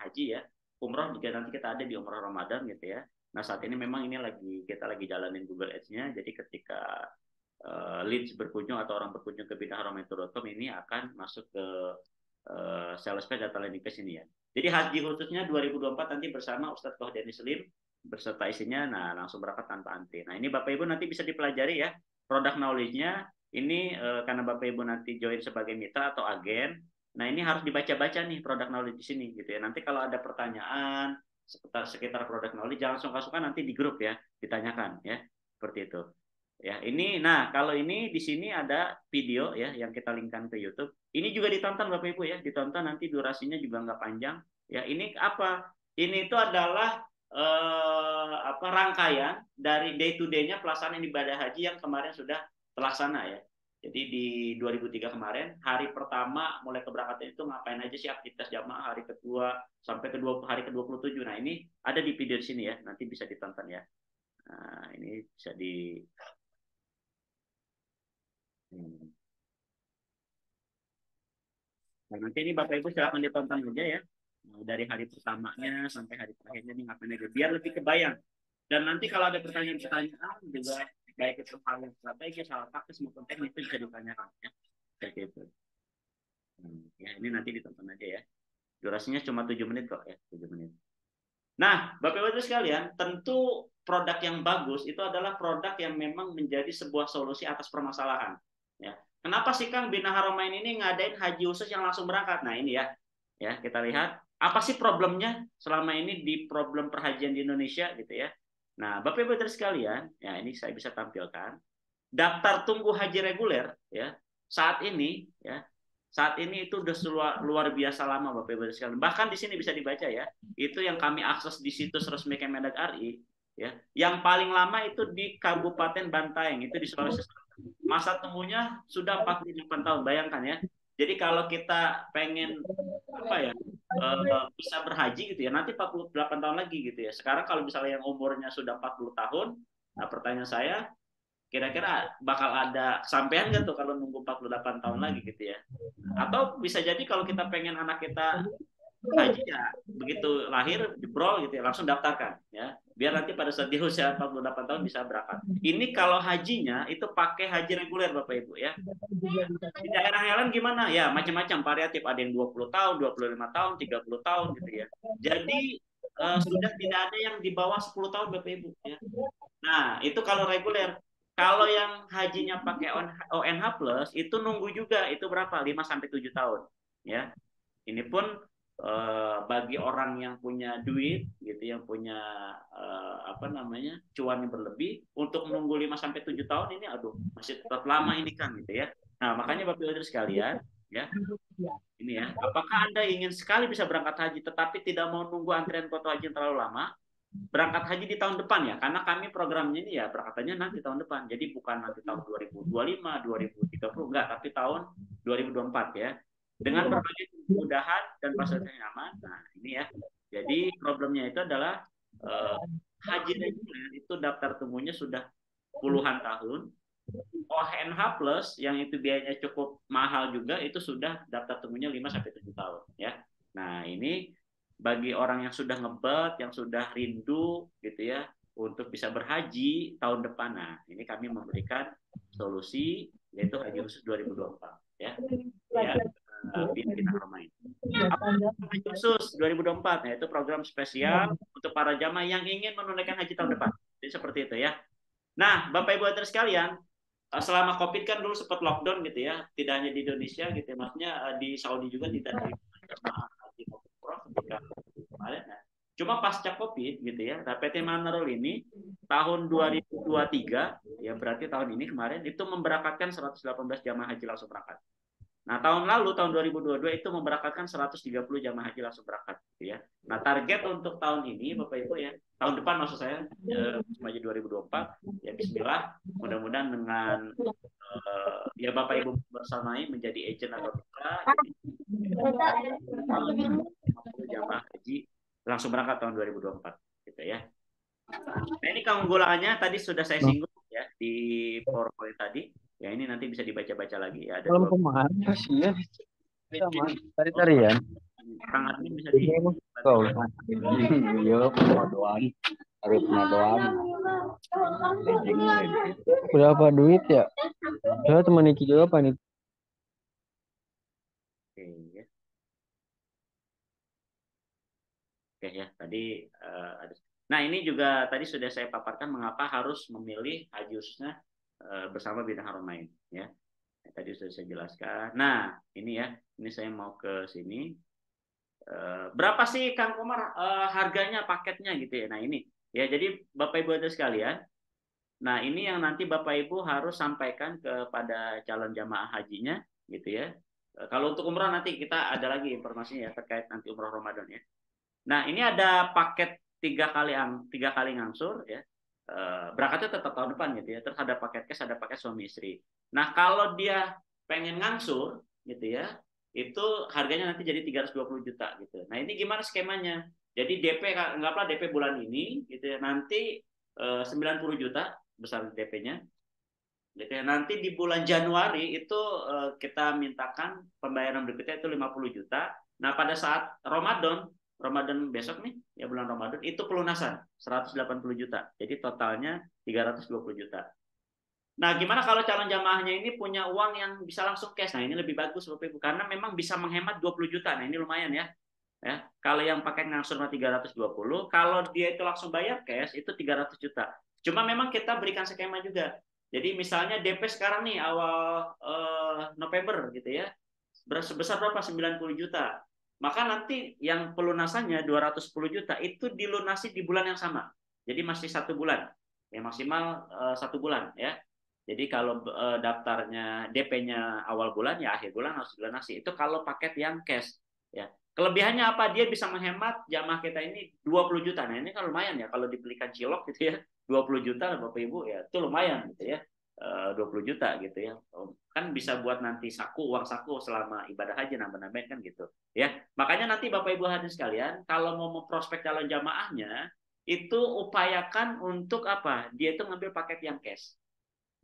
haji ya. Umroh juga nanti kita ada di umroh Ramadan gitu ya. Nah saat ini memang ini kita lagi jalanin Google Ads-nya. Jadi ketika leads berkunjung atau orang berkunjung ke binaharamaintur.com ini akan masuk ke sales page data landing page ini ya. Jadi haji khususnya 2024 nanti bersama Ustadz Kohdani Slim beserta isinya, nah langsung berangkat tanpa antri. Nah ini Bapak Ibu nanti bisa dipelajari ya, produk knowledge-nya ini karena Bapak Ibu nanti join sebagai mitra atau agen, nah ini harus dibaca-baca nih produk knowledge di sini gitu ya. Nanti kalau ada pertanyaan sekitar produk knowledge jangan sungkan-sungkan nanti di grup ya, ditanyakan ya, seperti itu. Ya, ini nah kalau ini di sini ada video ya yang kita linkkan ke YouTube. Ini juga ditonton Bapak Ibu ya, ditonton nanti durasinya juga nggak panjang. Ya, ini apa? Ini itu adalah rangkaian dari day to day-nya pelaksanaan ibadah haji yang kemarin sudah terlaksana ya. Jadi di 2003 kemarin, hari pertama mulai keberangkatan itu ngapain aja sih aktivitas jamaah, hari kedua sampai hari ke-27. Nah, ini ada di video di sini ya, nanti bisa ditonton ya. Nah, ini bisa di hmm. Nah, nanti ini Bapak Ibu silakan ditonton aja ya. Dari hari pertamanya sampai hari terakhirnya nih ngapain aja. Biar lebih kebayang. Dan nanti kalau ada pertanyaan-pertanyaan juga baik itu hal yang strategi, salah taktis maupun teknis itu bisa ditanyakan ya. Seperti itu. Ya ini nanti ditonton aja ya. Durasinya cuma 7 menit kok ya, 7 menit. Nah, Bapak Ibu sekalian, tentu produk yang bagus itu adalah produk yang memang menjadi sebuah solusi atas permasalahan. Ya. Kenapa sih Kang Bina Haramain ini ngadain haji khusus yang langsung berangkat? Nah ini ya, kita lihat apa sih problemnya selama ini di problem perhajian di Indonesia gitu ya. Nah, Bapak Ibu saudara sekalian, ya ini saya bisa tampilkan daftar tunggu haji reguler ya. Saat ini ya, saat ini itu udah luar biasa lama Bapak Ibu sekalian. Bahkan di sini bisa dibaca ya. Itu yang kami akses di situs resmi Kemendag RI ya. Yang paling lama itu di Kabupaten Bantaeng, itu di Sulawesi Selatan. Masa tunggunya sudah 48 tahun, bayangkan ya. Jadi kalau kita pengen apa ya, bisa berhaji gitu ya, nanti 48 tahun lagi gitu ya. Sekarang kalau misalnya yang umurnya sudah 40 tahun, nah pertanyaan saya, kira-kira bakal ada kesampaian nggak tuh kalau nunggu 48 tahun lagi gitu ya? Atau bisa jadi kalau kita pengen anak kita haji ya begitu lahir jebrol gitu ya langsung daftarkan ya biar nanti pada saat di usia 48 tahun bisa berangkat. Ini kalau hajinya itu pakai haji reguler Bapak Ibu ya. Di daerah yang lain gimana? Ya macam-macam variatif, ada yang 20 tahun, 25 tahun, 30 tahun gitu ya. Jadi sudah tidak ada yang di bawah 10 tahun Bapak Ibu ya. Nah, itu kalau reguler. Kalau yang hajinya pakai ONH plus itu nunggu juga, itu berapa? 5 sampai 7 tahun ya. Ini pun bagi orang yang punya duit gitu, yang punya apa namanya? Cuan yang berlebih untuk menunggu 5 sampai 7 tahun ini aduh, masih tetap lama ini kan gitu ya. Nah, makanya Bapak Ibu sekalian, ya, ini ya, apakah Anda ingin sekali bisa berangkat haji tetapi tidak mau nunggu antrian foto haji yang terlalu lama? Berangkat haji di tahun depan ya, karena kami programnya ini ya berangkatannya nanti tahun depan. Jadi bukan nanti tahun 2025, 2030 enggak, tapi tahun 2024 ya. Dengan berbagai kemudahan dan fasilitas yang aman. Nah, ini ya. Jadi problemnya itu adalah haji reguler itu daftar tunggunya sudah puluhan tahun. ONH plus yang itu biayanya cukup mahal juga itu sudah daftar tunggunya 5 sampai 7 tahun ya. Nah, ini bagi orang yang sudah ngebet, yang sudah rindu gitu ya untuk bisa berhaji tahun depan. Nah, ini kami memberikan solusi yaitu Haji Khusus 2024 ya. Ya, Bina Romain. Haji Khusus 2024 yaitu program spesial untuk para jamaah yang ingin menunaikan haji tahun depan. Jadi seperti itu ya. Nah, Bapak Ibu hadirin sekalian, selama COVID kan dulu sempat lockdown gitu ya, tidak hanya di Indonesia gitu ya, maksudnya di Saudi juga tidak ada jemaah haji maupun umroh ketika kemarin. Nah, cuma pasca COVID gitu ya, nah, PT Manarul ini tahun 2023 ya berarti tahun ini kemarin itu memberangkatkan 118 jamaah haji langsung berangkat. Nah, tahun lalu tahun 2022 itu memberangkatkan 130 jamaah haji langsung berangkat gitu ya. Nah, target untuk tahun ini Bapak Ibu ya, tahun depan maksud saya haji 2024 ya bismillah mudah-mudahan dengan ya Bapak Ibu bersamai menjadi agent atau mitra jadi 50 jamaah haji langsung berangkat tahun 2024 gitu ya. Nah, ini keunggulannya tadi sudah saya singgung ya di PowerPoint tadi. Ya ini nanti bisa dibaca-baca lagi ya. Ada Malam dua kemana sih ya? Sama tari-tarian. sangat ini bisa di Kau iya doan harus doan. Berapa duit ya? Saya teman Niki juga apa nih? Oke ya. Oke ya, tadi ada. Nah, ini juga tadi sudah saya paparkan mengapa harus memilih haji khususnya bersama Bina Haromain ya. Tadi sudah saya jelaskan. Nah, ini ya, ini saya mau ke sini. Berapa sih Kang Komar harganya paketnya gitu ya. Nah, ini ya jadi Bapak Ibu ada sekalian. Nah, ini yang nanti Bapak Ibu harus sampaikan kepada calon jamaah hajinya gitu ya. Kalau untuk umrah nanti kita ada lagi informasinya ya terkait nanti umrah Ramadan ya. Nah, ini ada paket tiga kali ngangsur ya. Berangkatnya tetap tahun depan gitu ya. Terus ada paket cash, ada paket suami istri. Nah, kalau dia pengen ngangsur gitu ya, itu harganya nanti jadi 320 juta gitu. Nah, ini gimana skemanya? Jadi DP anggaplah DP bulan ini gitu ya. Nanti 90 juta besar DP-nya. Gitu ya. Nanti di bulan Januari itu kita mintakan pembayaran berikutnya itu 50 juta. Nah, pada saat Ramadan besok nih, ya bulan Ramadan itu pelunasan 180 juta. Jadi totalnya 320 juta. Nah, gimana kalau calon jamaahnya ini punya uang yang bisa langsung cash? Nah, ini lebih bagus Bapak Ibu karena memang bisa menghemat 20 juta. Nah, ini lumayan ya. Ya, kalau yang pakai ngangsur 320, kalau dia itu langsung bayar cash itu 300 juta. Cuma memang kita berikan skema juga. Jadi misalnya DP sekarang nih awal November gitu ya. Sebesar berapa? 90 juta. Maka nanti yang pelunasannya 210 juta itu dilunasi di bulan yang sama. Jadi masih 1 bulan, ya maksimal 1 bulan ya. Jadi kalau daftarnya DP-nya awal bulan ya akhir bulan harus dilunasi. Itu kalau paket yang cash ya. Kelebihannya apa? Dia bisa menghemat jamaah kita ini 20 juta. Nah, ini kan lumayan ya kalau dibelikan cilok gitu ya. 20 juta Bapak Ibu ya. Itu lumayan gitu ya. 20 juta gitu ya. Kan bisa buat nanti uang saku selama ibadah haji nambah-nambahin kan gitu. Ya. Makanya nanti Bapak Ibu hadirin sekalian, kalau mau memprospek calon jamaahnya, itu upayakan untuk apa? Dia itu ngambil paket yang cash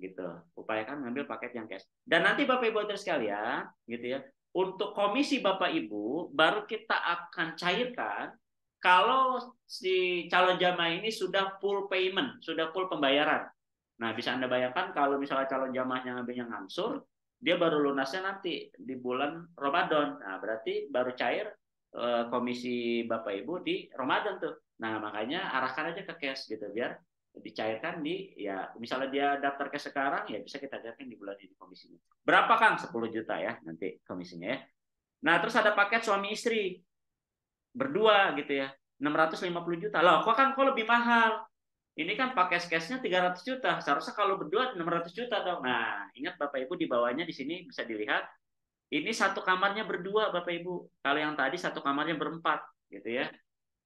gitu. Upayakan ngambil paket yang cash. Dan nanti Bapak Ibu hadirin sekalian, gitu ya. Untuk komisi Bapak Ibu baru kita akan cairkan kalau si calon jamaah ini sudah full payment, sudah full pembayaran. Nah, bisa Anda bayangkan kalau misalnya calon jamaahnya ngambilnya ngangsur, dia baru lunasnya nanti di bulan Ramadan. Nah, berarti baru cair komisi Bapak Ibu di Ramadan tuh. Nah, makanya arahkan aja ke cash gitu biar dicairkan di ya misalnya dia daftar ke sekarang ya bisa kita cairkan di bulan ini komisinya. Berapa Kang? 10 juta ya nanti komisinya ya. Nah, terus ada paket suami istri berdua gitu ya. 650 juta. Loh, kok lebih mahal? Ini kan pakai cashnya 300 juta. Seharusnya kalau berdua 600 juta dong. Nah, ingat Bapak Ibu di bawahnya di sini bisa dilihat. Ini satu kamarnya berdua Bapak Ibu. Kalau yang tadi satu kamarnya berempat gitu ya.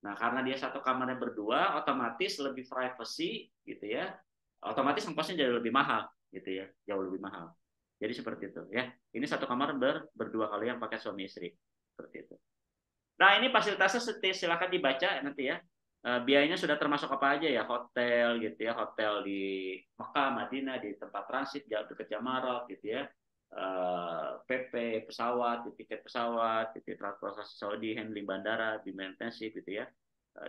Nah, karena dia satu kamarnya berdua, otomatis lebih privacy gitu ya. Otomatis ongkosnya jadi lebih mahal gitu ya. Jauh lebih mahal. Jadi seperti itu ya. Ini satu kamar berdua kalau yang pakai suami istri. Seperti itu. Nah, ini fasilitasnya silakan dibaca nanti ya. Biayanya sudah termasuk apa aja ya, hotel gitu ya, hotel di Mekah, Madinah, di tempat transit jauh dekat Jamarat gitu ya, PP pesawat, tiket pesawat, transportasi Saudi, handling bandara, bimbingan intensif gitu ya,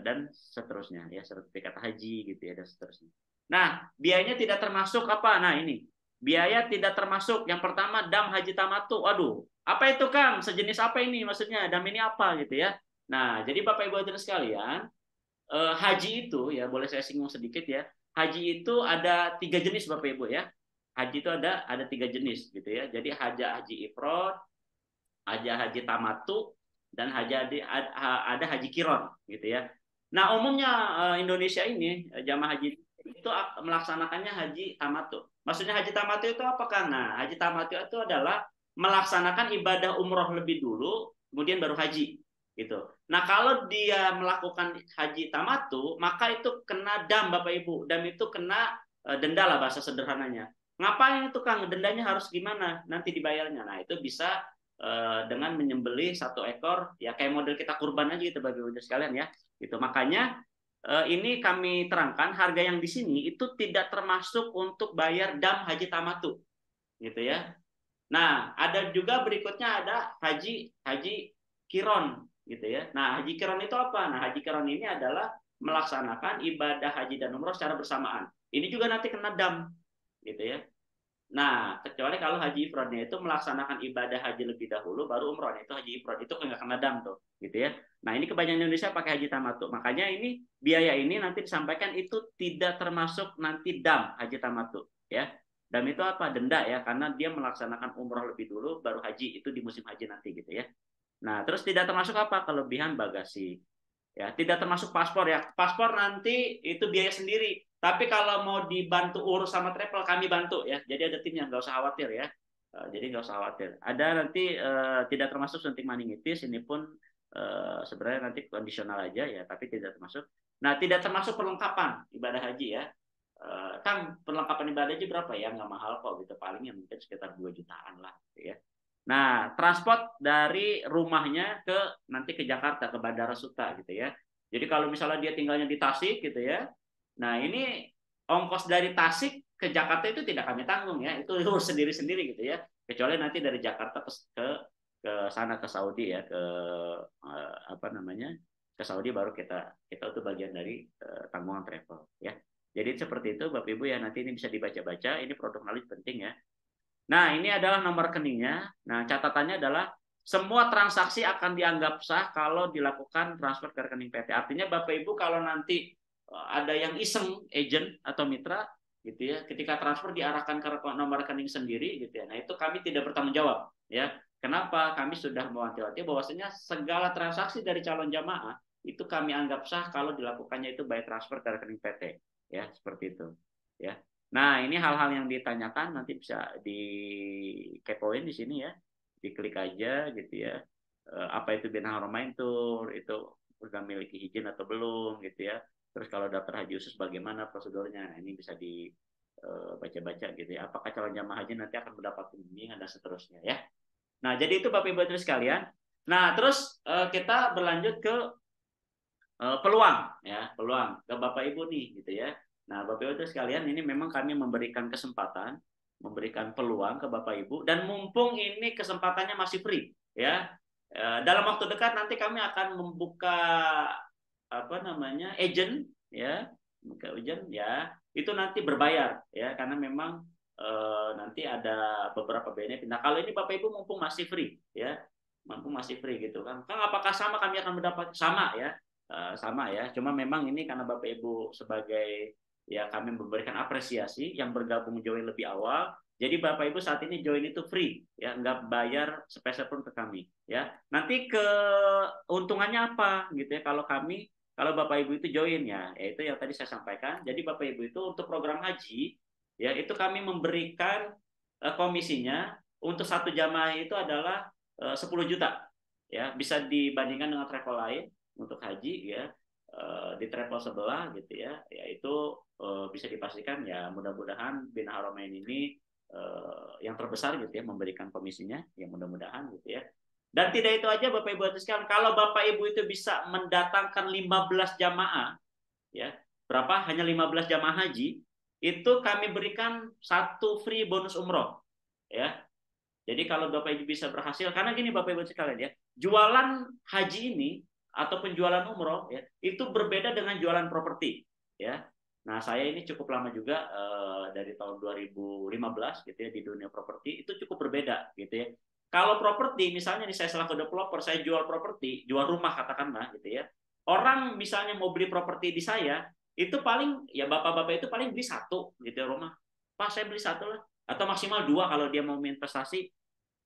dan seterusnya ya, sertifikat haji gitu ya dan seterusnya. Nah, biayanya tidak termasuk apa? Nah, ini biaya tidak termasuk yang pertama dam haji tamatu. Aduh, apa itu Kang? Sejenis apa ini? Maksudnya dam ini apa gitu ya? Nah, jadi Bapak Ibu hadirin sekalian, haji itu ya boleh saya singgung sedikit ya. Haji itu ada 3 jenis Bapak Ibu ya. Haji itu ada 3 jenis gitu ya. Jadi haji ifrod, haji tamatu, dan ada haji kiron gitu ya. Nah umumnya Indonesia ini jamaah haji itu melaksanakannya haji tamatu. Maksudnya haji tamatu itu apa? Karena haji tamatu itu adalah melaksanakan ibadah umroh lebih dulu, kemudian baru haji gitu. Nah kalau dia melakukan haji tamatu, maka itu kena dam Bapak Ibu. Dam itu kena denda lah bahasa sederhananya. Ngapain itu Kang? Dendanya harus gimana? Nanti dibayarnya. Nah itu bisa dengan menyembelih 1 ekor ya kayak model kita kurban aja gitu bagi udah sekalian ya gitu. Makanya ini kami terangkan harga yang di sini itu tidak termasuk untuk bayar dam haji tamatu gitu ya. Nah ada juga berikutnya ada haji kiron gitu ya. Nah haji kiron itu apa? Nah haji kiron ini adalah melaksanakan ibadah haji dan umroh secara bersamaan. Ini juga nanti kena dam gitu ya. Nah, kecuali kalau haji ifrodnya itu melaksanakan ibadah haji lebih dahulu, baru umroh. Itu haji ifrod itu nggak kena dam tuh, gitu ya. Nah, ini kebanyakan Indonesia pakai haji tamattu. Makanya ini biaya ini nanti disampaikan itu tidak termasuk nanti dam haji tamattu, ya. Dam itu apa? Denda ya, karena dia melaksanakan umroh lebih dulu, baru haji itu di musim haji nanti, gitu ya. Nah, terus tidak termasuk apa? Kelebihan bagasi. Ya, tidak termasuk paspor ya. Paspor nanti itu biaya sendiri. Tapi kalau mau dibantu urus sama travel, kami bantu ya. Jadi ada timnya, nggak usah khawatir ya. Jadi nggak usah khawatir. Ada nanti tidak termasuk suntik meningitis. Ini pun sebenarnya nanti kondisional aja ya, tapi tidak termasuk. Nah, tidak termasuk perlengkapan ibadah haji ya. Kan perlengkapan ibadah haji berapa ya? Nggak mahal kok gitu. Paling ya mungkin sekitar 2 jutaan lah gitu ya. Nah, transport dari rumahnya nanti ke Jakarta, ke Bandara Suta gitu ya. Jadi kalau misalnya dia tinggalnya di Tasik gitu ya. Nah, ini ongkos dari Tasik ke Jakarta itu tidak kami tanggung ya. Itu sendiri-sendiri gitu ya. Kecuali nanti dari Jakarta ke sana ke Saudi ya, ke apa namanya? Ke Saudi baru kita itu bagian dari tanggungan travel ya. Jadi seperti itu Bapak Ibu ya, nanti ini bisa dibaca-baca, ini produk knowledge penting ya. Nah, ini adalah nomor rekeningnya. Nah, catatannya adalah semua transaksi akan dianggap sah kalau dilakukan transfer ke rekening PT. Artinya Bapak Ibu kalau nanti ada yang iseng agent atau mitra gitu ya, ketika transfer diarahkan ke nomor rekening sendiri gitu ya. Nah, itu kami tidak bertanggung jawab ya. Kenapa? Kami sudah mewanti-wanti bahwasanya segala transaksi dari calon jamaah itu kami anggap sah kalau dilakukannya itu by transfer ke rekening PT, ya seperti itu, ya. Nah, ini hal-hal yang ditanyakan nanti bisa dikepoin di sini ya, diklik aja gitu ya. Apa itu Bina Haromaintur, itu udah memiliki izin atau belum gitu ya. Terus kalau daftar haji khusus bagaimana prosedurnya? Nah, ini bisa dibaca-baca gitu ya. Apakah calon jamaah haji nanti akan mendapat bimbingan dan seterusnya ya. Nah, jadi itu Bapak Ibu sekalian. Nah, terus kita berlanjut ke peluang ya, peluang ke Bapak Ibu nih gitu ya. Nah, Bapak Ibu sekalian, ini memang kami memberikan kesempatan, memberikan peluang ke Bapak Ibu, dan mumpung ini kesempatannya masih free ya. Dalam waktu dekat nanti kami akan membuka apa namanya agent ya, buka agent ya, itu nanti berbayar ya, karena memang nanti ada beberapa benefit. Nah, kalau ini Bapak Ibu mumpung masih free ya, mumpung masih free gitu kan. Kang, apakah sama kami akan mendapat sama ya? Sama ya, cuma memang ini karena Bapak Ibu sebagai ya kami memberikan apresiasi yang bergabung join lebih awal, jadi Bapak Ibu saat ini join itu free ya, nggak bayar sepeser pun ke kami ya. Nanti keuntungannya apa gitu ya kalau Bapak Ibu itu join ya, yaitu yang tadi saya sampaikan. Jadi Bapak Ibu itu untuk program haji ya, itu kami memberikan komisinya untuk satu jamaah itu adalah 10 juta ya, bisa dibandingkan dengan travel lain untuk haji ya, di travel sebelah gitu ya, yaitu bisa dipastikan ya, mudah-mudahan Bina Haramain ini yang terbesar gitu ya memberikan komisinya, ya mudah-mudahan gitu ya. Dan tidak itu aja Bapak Ibu sekalian, kalau Bapak Ibu itu bisa mendatangkan 15 jamaah ya, berapa? Hanya 15 jamaah haji, itu kami berikan satu free bonus umroh ya. Jadi kalau Bapak Ibu bisa berhasil, karena gini Bapak Ibu sekalian ya, jualan haji ini atau penjualan umroh ya, itu berbeda dengan jualan properti ya. Nah, saya ini cukup lama juga dari tahun 2015 gitu ya di dunia properti, itu cukup berbeda gitu ya. Kalau properti misalnya nih, saya selaku developer, saya jual properti, jual rumah katakanlah gitu ya. Orang misalnya mau beli properti di saya, itu paling ya bapak-bapak itu paling beli satu gitu ya rumah. Pak, saya beli satu lah, atau maksimal dua kalau dia mau investasi.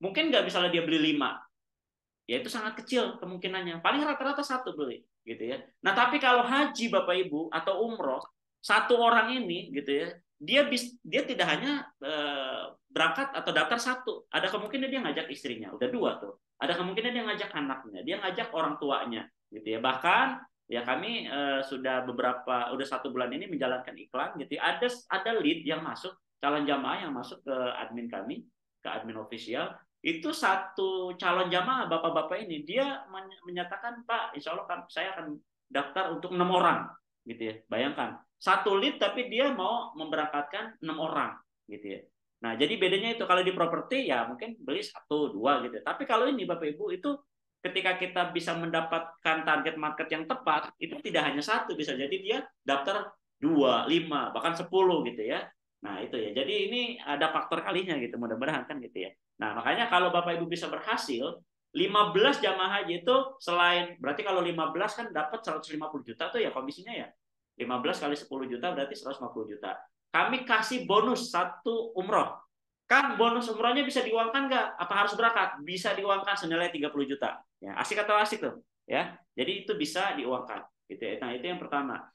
Mungkin nggak misalnya dia beli 5, ya itu sangat kecil kemungkinannya. Paling rata-rata satu beli, gitu ya. Nah, tapi kalau haji Bapak Ibu atau umroh, satu orang ini, gitu ya, dia tidak hanya berangkat atau daftar satu. Ada kemungkinan dia ngajak istrinya, udah dua tuh. Ada kemungkinan dia ngajak anaknya, dia ngajak orang tuanya, gitu ya. Bahkan ya kami udah 1 bulan ini menjalankan iklan, gitu ya. Ada lead yang masuk, calon jamaah yang masuk ke admin kami, ke admin official, itu satu calon jamaah bapak-bapak ini dia menyatakan, Pak, insya Allah saya akan daftar untuk 6 orang gitu ya. Bayangkan satu lead tapi dia mau memberangkatkan 6 orang gitu ya. Nah, jadi bedanya itu kalau di properti ya mungkin beli 1, 2 gitu, tapi kalau ini Bapak Ibu itu ketika kita bisa mendapatkan target market yang tepat, itu tidak hanya satu, bisa jadi dia daftar 2, 5, bahkan 10 gitu ya. Nah, itu ya, jadi ini ada faktor kalinya gitu, mudah-mudahan kan gitu ya. Nah, makanya kalau Bapak Ibu bisa berhasil, 15 jamaah haji itu selain, berarti kalau 15 kan dapat 150 juta tuh ya komisinya ya. 15 kali 10 juta berarti 150 juta. Kami kasih bonus satu umroh. Kan bonus umrohnya bisa diuangkan nggak? Apa harus berangkat? Bisa diuangkan senilai 30 juta. Ya, asik atau asik tuh? Ya. Jadi itu bisa diuangkan. Gitu ya. Nah, itu yang pertama.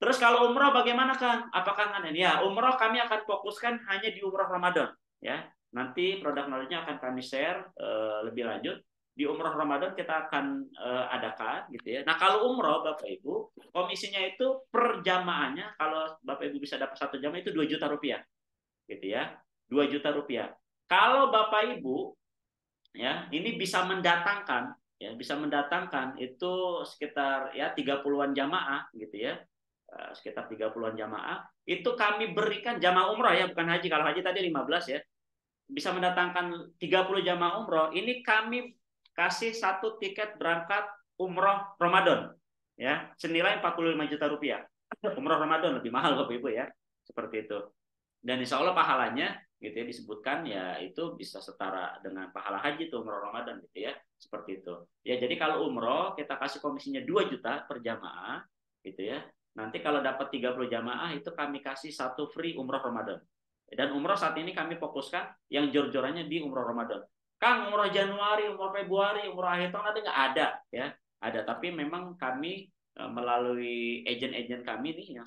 Terus kalau umroh bagaimana Kang? Apakah kan? Ya, umroh kami akan fokuskan hanya di umroh Ramadan. Ya, nanti produk knowledge-nya akan kami share lebih lanjut. Di umroh Ramadan kita akan adakan, gitu ya. Nah, kalau umroh Bapak Ibu, komisinya itu per jamaahnya, kalau Bapak Ibu bisa dapat satu jamaah itu 2 juta rupiah, gitu ya. 2 juta rupiah. Kalau Bapak Ibu, ya, ini bisa mendatangkan, ya, bisa mendatangkan itu sekitar ya 30-an jamaah, gitu ya, sekitar 30-an jamaah, itu kami berikan jamaah umroh ya, bukan haji. Kalau haji tadi 15 ya. Bisa mendatangkan 30 jamaah umroh, ini kami kasih satu tiket berangkat umroh Ramadan ya, senilai 45 juta rupiah. Umroh Ramadan lebih mahal Bapak Ibu ya. Seperti itu. Dan insya Allah pahalanya gitu ya disebutkan ya, itu bisa setara dengan pahala haji tuh umroh Ramadan gitu ya. Seperti itu. Ya, jadi kalau umroh kita kasih komisinya 2 juta per jamaah gitu ya. Nanti kalau dapat 30 jamaah itu kami kasih satu free umroh Ramadan. Dan umroh saat ini kami fokuskan yang jor-jorannya di umroh Ramadan. Kang, umroh Januari, umroh Februari, umroh akhir tahun ada nggak? Ada ya. ada, tapi memang kami melalui agen-agen kami nih yang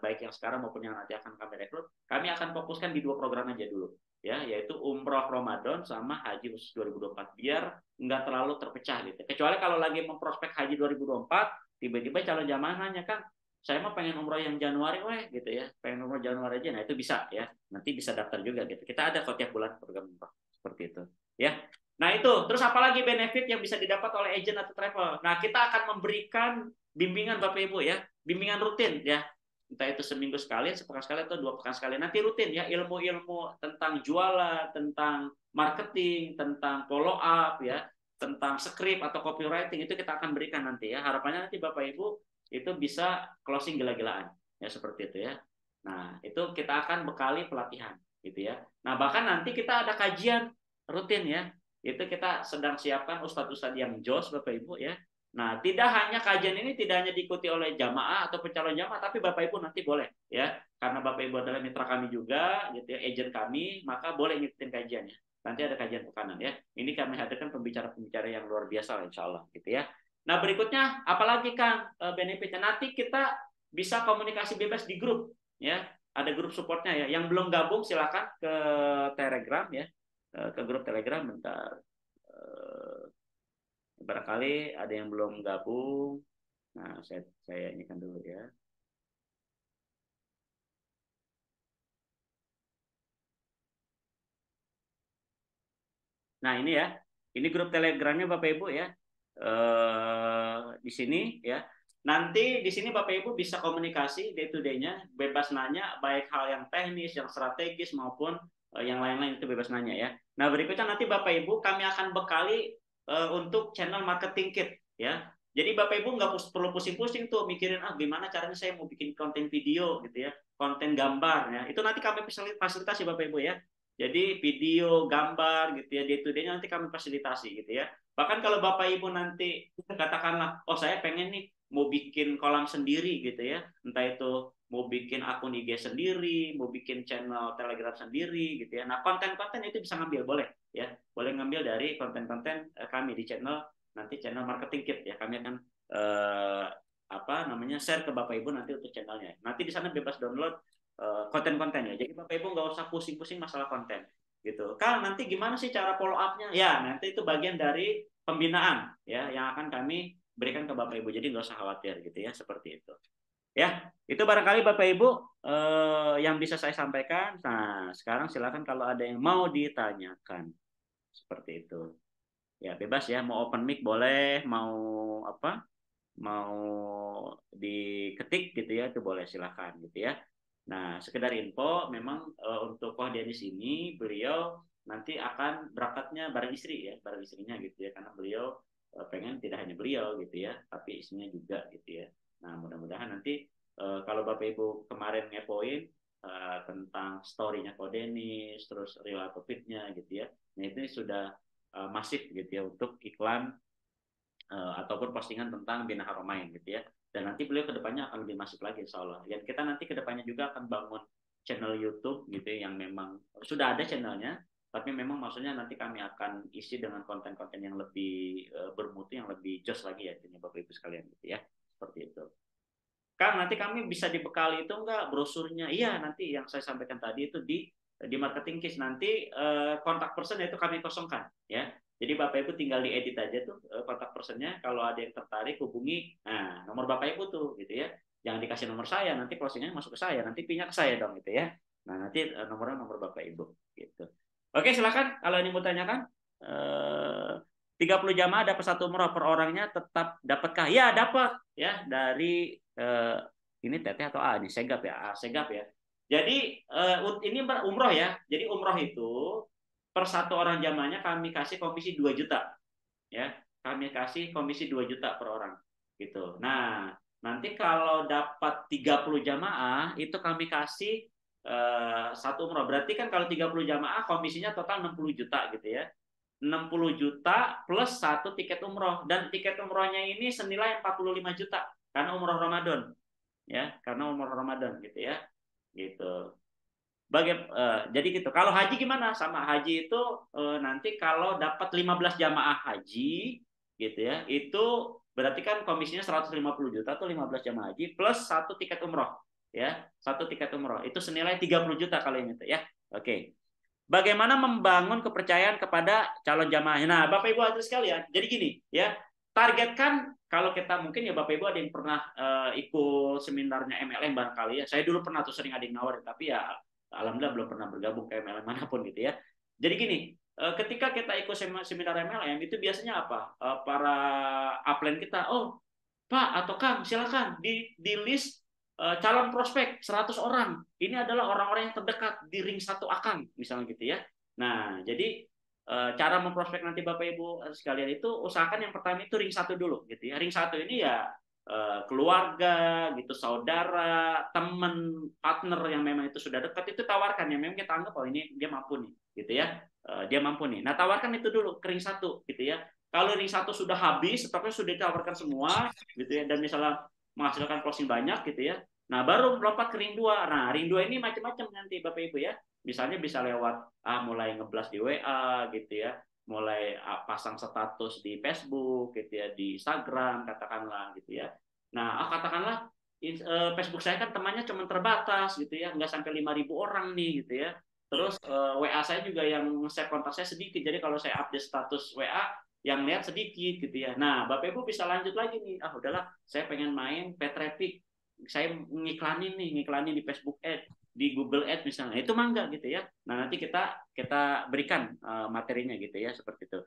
baik yang sekarang maupun yang nanti akan kami rekrut, kami akan fokuskan di 2 program aja dulu ya, yaitu umroh Ramadan sama haji khusus 2024 biar nggak terlalu terpecah gitu. Kecuali kalau lagi memprospek haji 2024, tiba-tiba calon jamaah nanya, kan saya mah pengen umroh yang Januari weh gitu ya, pengen umroh Januari aja, nah itu bisa ya, nanti bisa daftar juga gitu. Kita ada kok tiap bulan program umroh seperti itu ya. Nah itu, terus apalagi benefit yang bisa didapat oleh agent atau travel? Nah kita akan memberikan bimbingan Bapak Ibu ya, bimbingan rutin ya, entah itu seminggu sekali, sepekan sekali, atau 2 pekan sekali. Nanti rutin ya, ilmu-ilmu tentang jualan, tentang marketing, tentang follow up ya, tentang script atau copywriting, itu kita akan berikan nanti ya. Harapannya nanti Bapak Ibu itu bisa closing gila-gilaan ya, seperti itu ya. Nah itu kita akan bekali pelatihan gitu ya. Nah bahkan nanti kita ada kajian rutin ya, itu kita sedang siapkan ustadz-ustadz yang jos Bapak Ibu ya. Nah, tidak hanya kajian ini tidak hanya diikuti oleh jamaah atau calon jamaah, tapi Bapak Ibu nanti boleh ya, karena Bapak Ibu adalah mitra kami juga gitu ya, agent kami, maka boleh ngikutin kajiannya. Nanti ada kajian pekanan ya. Ini kami hadirkan pembicara-pembicara yang luar biasa insya Allah gitu ya. Nah, berikutnya apalagi Kang benefitnya? Nanti kita bisa komunikasi bebas di grup ya. Ada grup supportnya ya. Yang belum gabung silakan ke Telegram ya. Ke grup Telegram bentar. Barangkali ada yang belum gabung. Nah, saya ini kan dulu ya. Nah, ini ya. Ini grup Telegramnya Bapak Ibu ya. Di sini ya. Nanti di sini Bapak Ibu bisa komunikasi day to day-nya, bebas nanya baik hal yang teknis, yang strategis maupun yang lain-lain, itu bebas nanya ya. Nah, berikutnya nanti Bapak Ibu kami akan bekali untuk channel marketing kit ya. Jadi Bapak Ibu nggak perlu pusing-pusing tuh mikirin gimana caranya saya mau bikin konten video gitu ya, konten gambar ya. Itu nanti kami fasilitasi Bapak Ibu ya. Jadi video, gambar gitu ya, day to day nanti kami fasilitasi gitu ya. Bahkan kalau Bapak Ibu nanti katakanlah, oh saya pengen nih mau bikin kolam sendiri gitu ya, entah itu mau bikin akun IG sendiri, mau bikin channel Telegram sendiri gitu ya. Nah konten-konten itu bisa ngambil, boleh ya, boleh ngambil dari konten-konten kami di channel, nanti channel marketing kit ya. Kami akan share ke Bapak Ibu nanti untuk channelnya. Nanti di sana bebas download konten-konten ya. Jadi Bapak Ibu nggak usah pusing-pusing masalah konten gitu. Kal, nanti gimana sih cara follow up-nya? Ya, nanti itu bagian dari pembinaan ya yang akan kami berikan ke Bapak Ibu. Jadi nggak usah khawatir gitu ya, seperti itu. Ya, itu barangkali Bapak Ibu yang bisa saya sampaikan. Nah, sekarang silakan kalau ada yang mau ditanyakan. Seperti itu. Ya, bebas ya, mau open mic boleh, mau apa? Mau diketik gitu ya, itu boleh silakan gitu ya. Nah, sekedar info, memang untuk Koh Denis ini beliau nanti akan berangkatnya bareng istri ya, bareng istrinya gitu ya, karena beliau pengen tidak hanya beliau gitu ya, tapi istrinya juga gitu ya. Nah, mudah-mudahan nanti kalau Bapak Ibu kemarin ngepoin tentang story-nya Koh Denis, terus real atau fitnya gitu ya, nah itu sudah masif gitu ya untuk iklan ataupun postingan tentang Bina Haromain gitu ya. Dan nanti beliau kedepannya akan lebih masif lagi insya Allah. Dan kita nanti kedepannya juga akan bangun channel YouTube gitu ya, yang memang sudah ada channelnya, tapi memang maksudnya nanti kami akan isi dengan konten-konten yang lebih bermutu, yang lebih jos lagi ya, ini Bapak Ibu sekalian gitu ya. Seperti itu. Kang, nanti kami bisa dibekali itu enggak brosurnya? Iya, nanti yang saya sampaikan tadi itu di marketing case nanti kontak person itu kami kosongkan ya. Jadi Bapak Ibu tinggal diedit aja tuh kontak personnya. Kalau ada yang tertarik hubungi, nah nomor Bapak Ibu tuh gitu ya. Jangan dikasih nomor saya, nanti closingnya masuk ke saya, nanti pindah ke saya dong gitu ya. Nah nanti nomornya nomor Bapak Ibu gitu. Oke silakan kalau ini mau tanyakan. 30 jamaah dapat 1 umroh per orangnya tetap dapatkah? Ya dapat ya dari ini TT atau A ini Segap ya, Segap ya. Jadi ini umroh ya. Jadi umroh itu per 1 orang jamaahnya kami kasih komisi 2 juta ya. Kami kasih komisi 2 juta per orang gitu. Nah, nanti kalau dapat 30 jamaah itu kami kasih 1 umroh. Berarti kan kalau 30 jamaah komisinya total 60 juta gitu ya. 60 juta plus 1 tiket umroh, dan tiket umrohnya ini senilai 45 juta karena umroh Ramadan ya, karena umroh Ramadan gitu ya gitu. Jadi gitu. Kalau haji gimana? Sama haji itu nanti kalau dapat 15 jamaah haji gitu ya, itu Berarti kan komisinya 150 juta tuh 15 jamaah haji plus satu tiket umroh ya, satu tiket umroh. Itu senilai 30 juta kalau ini tuh ya. Oke. Bagaimana membangun kepercayaan kepada calon jamaah. Nah, Bapak Ibu hadirin sekalian, jadi gini ya, targetkan kalau kita mungkin ya Bapak Ibu ada yang pernah ikut seminarnya MLM barangkali ya. Saya dulu pernah tuh sering ada yang nawarin, tapi ya alhamdulillah belum pernah bergabung ke MLM manapun gitu ya. Jadi gini, ketika kita ikut seminar MLM itu biasanya apa? Para upline kita, oh Pak atau Kang, silakan di list calon prospek 100 orang. Ini adalah orang-orang yang terdekat di ring satu Akang, misalnya gitu ya. Nah, jadi cara memprospek nanti Bapak Ibu sekalian itu usahakan yang pertama itu ring satu dulu gitu ya. Ring satu ini ya keluarga gitu, saudara, teman, partner yang memang itu sudah dekat itu tawarkan yang memang kita anggap oh ini dia mampu nih gitu ya. Dia mampu nih. Nah, tawarkan itu dulu ke ring satu gitu ya. Kalau ring satu sudah habis, stoknya sudah ditawarkan semua, gitu ya, dan misalnya menghasilkan closing banyak, gitu ya. Nah, baru melompat ke ring 2. Nah, ring 2 ini macam-macam nanti Bapak Ibu ya. Misalnya bisa lewat mulai ngeblas di WA, gitu ya, mulai pasang status di Facebook, gitu ya, di Instagram, katakanlah, gitu ya. Nah, katakanlah Facebook saya kan temannya cuma terbatas, gitu ya, nggak sampai 5.000 orang nih, gitu ya. Terus WA saya juga yang share kontak saya sedikit, jadi kalau saya update status WA yang lihat sedikit gitu ya. Nah, Bapak Ibu bisa lanjut lagi nih. Ah, udahlah, saya pengen main pay traffic. Saya ngiklanin di Facebook Ad, di Google Ad misalnya. Itu mangga gitu ya. Nah, nanti kita berikan materinya gitu ya, seperti itu.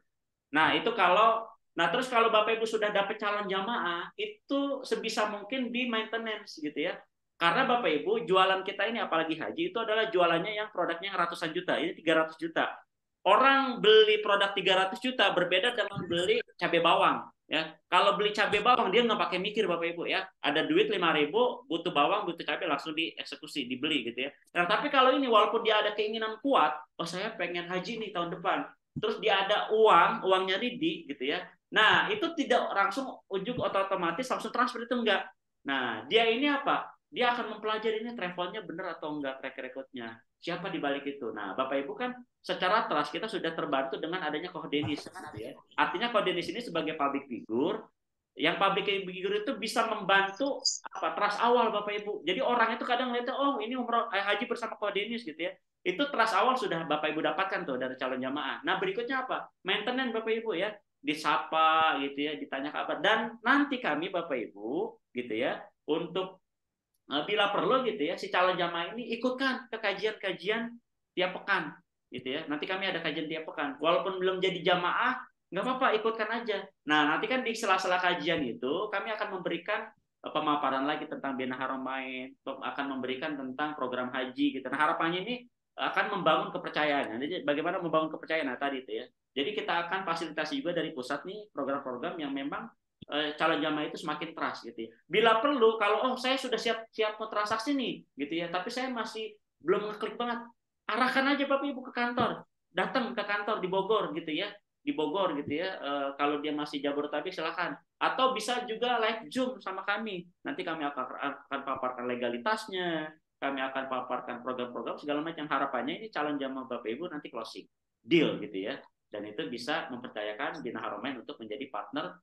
Nah, itu kalau terus kalau Bapak Ibu sudah dapat calon jamaah, itu sebisa mungkin di maintenance gitu ya. Karena Bapak Ibu, jualan kita ini apalagi haji itu adalah jualannya yang produknya yang ratusan juta. Ini 300 juta. Orang beli produk 300 juta berbeda dengan beli cabai bawang ya. Kalau beli cabai bawang dia nggak pakai mikir Bapak Ibu ya. Ada duit 5.000, butuh bawang, butuh cabai langsung dieksekusi, dibeli gitu ya. Nah, tapi kalau ini walaupun dia ada keinginan kuat, oh saya pengen haji nih tahun depan. Terus dia ada uangnya ready gitu ya. Nah, itu tidak langsung ujuk otomatis langsung transfer itu enggak. Nah, dia ini apa? Dia akan mempelajari ini travelnya benar atau enggak track recordnya. Siapa di balik itu? Nah, Bapak Ibu kan secara trust kita sudah terbantu dengan adanya Kodenis gitu ya. Artinya Kodenis ini sebagai public figure yang public figure itu bisa membantu apa trust awal Bapak Ibu. Jadi orang itu kadang lihat oh ini umroh haji bersama Kodenis gitu ya. Itu trust awal sudah Bapak Ibu dapatkan tuh dari calon jamaah. Nah, berikutnya apa? Maintenance Bapak Ibu ya. Disapa gitu ya, ditanya kabar dan nanti kami Bapak Ibu gitu ya untuk bila perlu gitu ya si calon jamaah ini ikutkan ke kajian-kajian tiap pekan gitu ya. Nanti kami ada kajian tiap pekan. Walaupun belum jadi jamaah, nggak apa-apa ikutkan aja. Nah, nanti kan di sela-sela kajian itu kami akan memberikan pemaparan lagi tentang Bina Haramain, akan memberikan tentang program haji gitu. Nah, harapannya ini akan membangun kepercayaan. Jadi bagaimana membangun kepercayaan nah, tadi itu ya. Jadi kita akan fasilitasi juga dari pusat nih program-program yang memang calon jamaah itu semakin trust gitu ya. Bila perlu kalau oh saya sudah siap mau transaksi nih gitu ya, tapi saya masih belum ngeklik banget, arahkan aja Bapak Ibu ke kantor, datang ke kantor di Bogor gitu ya, di Bogor gitu ya. Kalau dia masih Jabodetabek silakan, atau bisa juga live Zoom sama kami. Nanti kami akan paparkan legalitasnya, kami akan paparkan program-program segala macam. Harapannya ini calon jamaah Bapak Ibu nanti closing deal gitu ya, dan itu bisa mempercayakan Bina Haramain untuk menjadi partner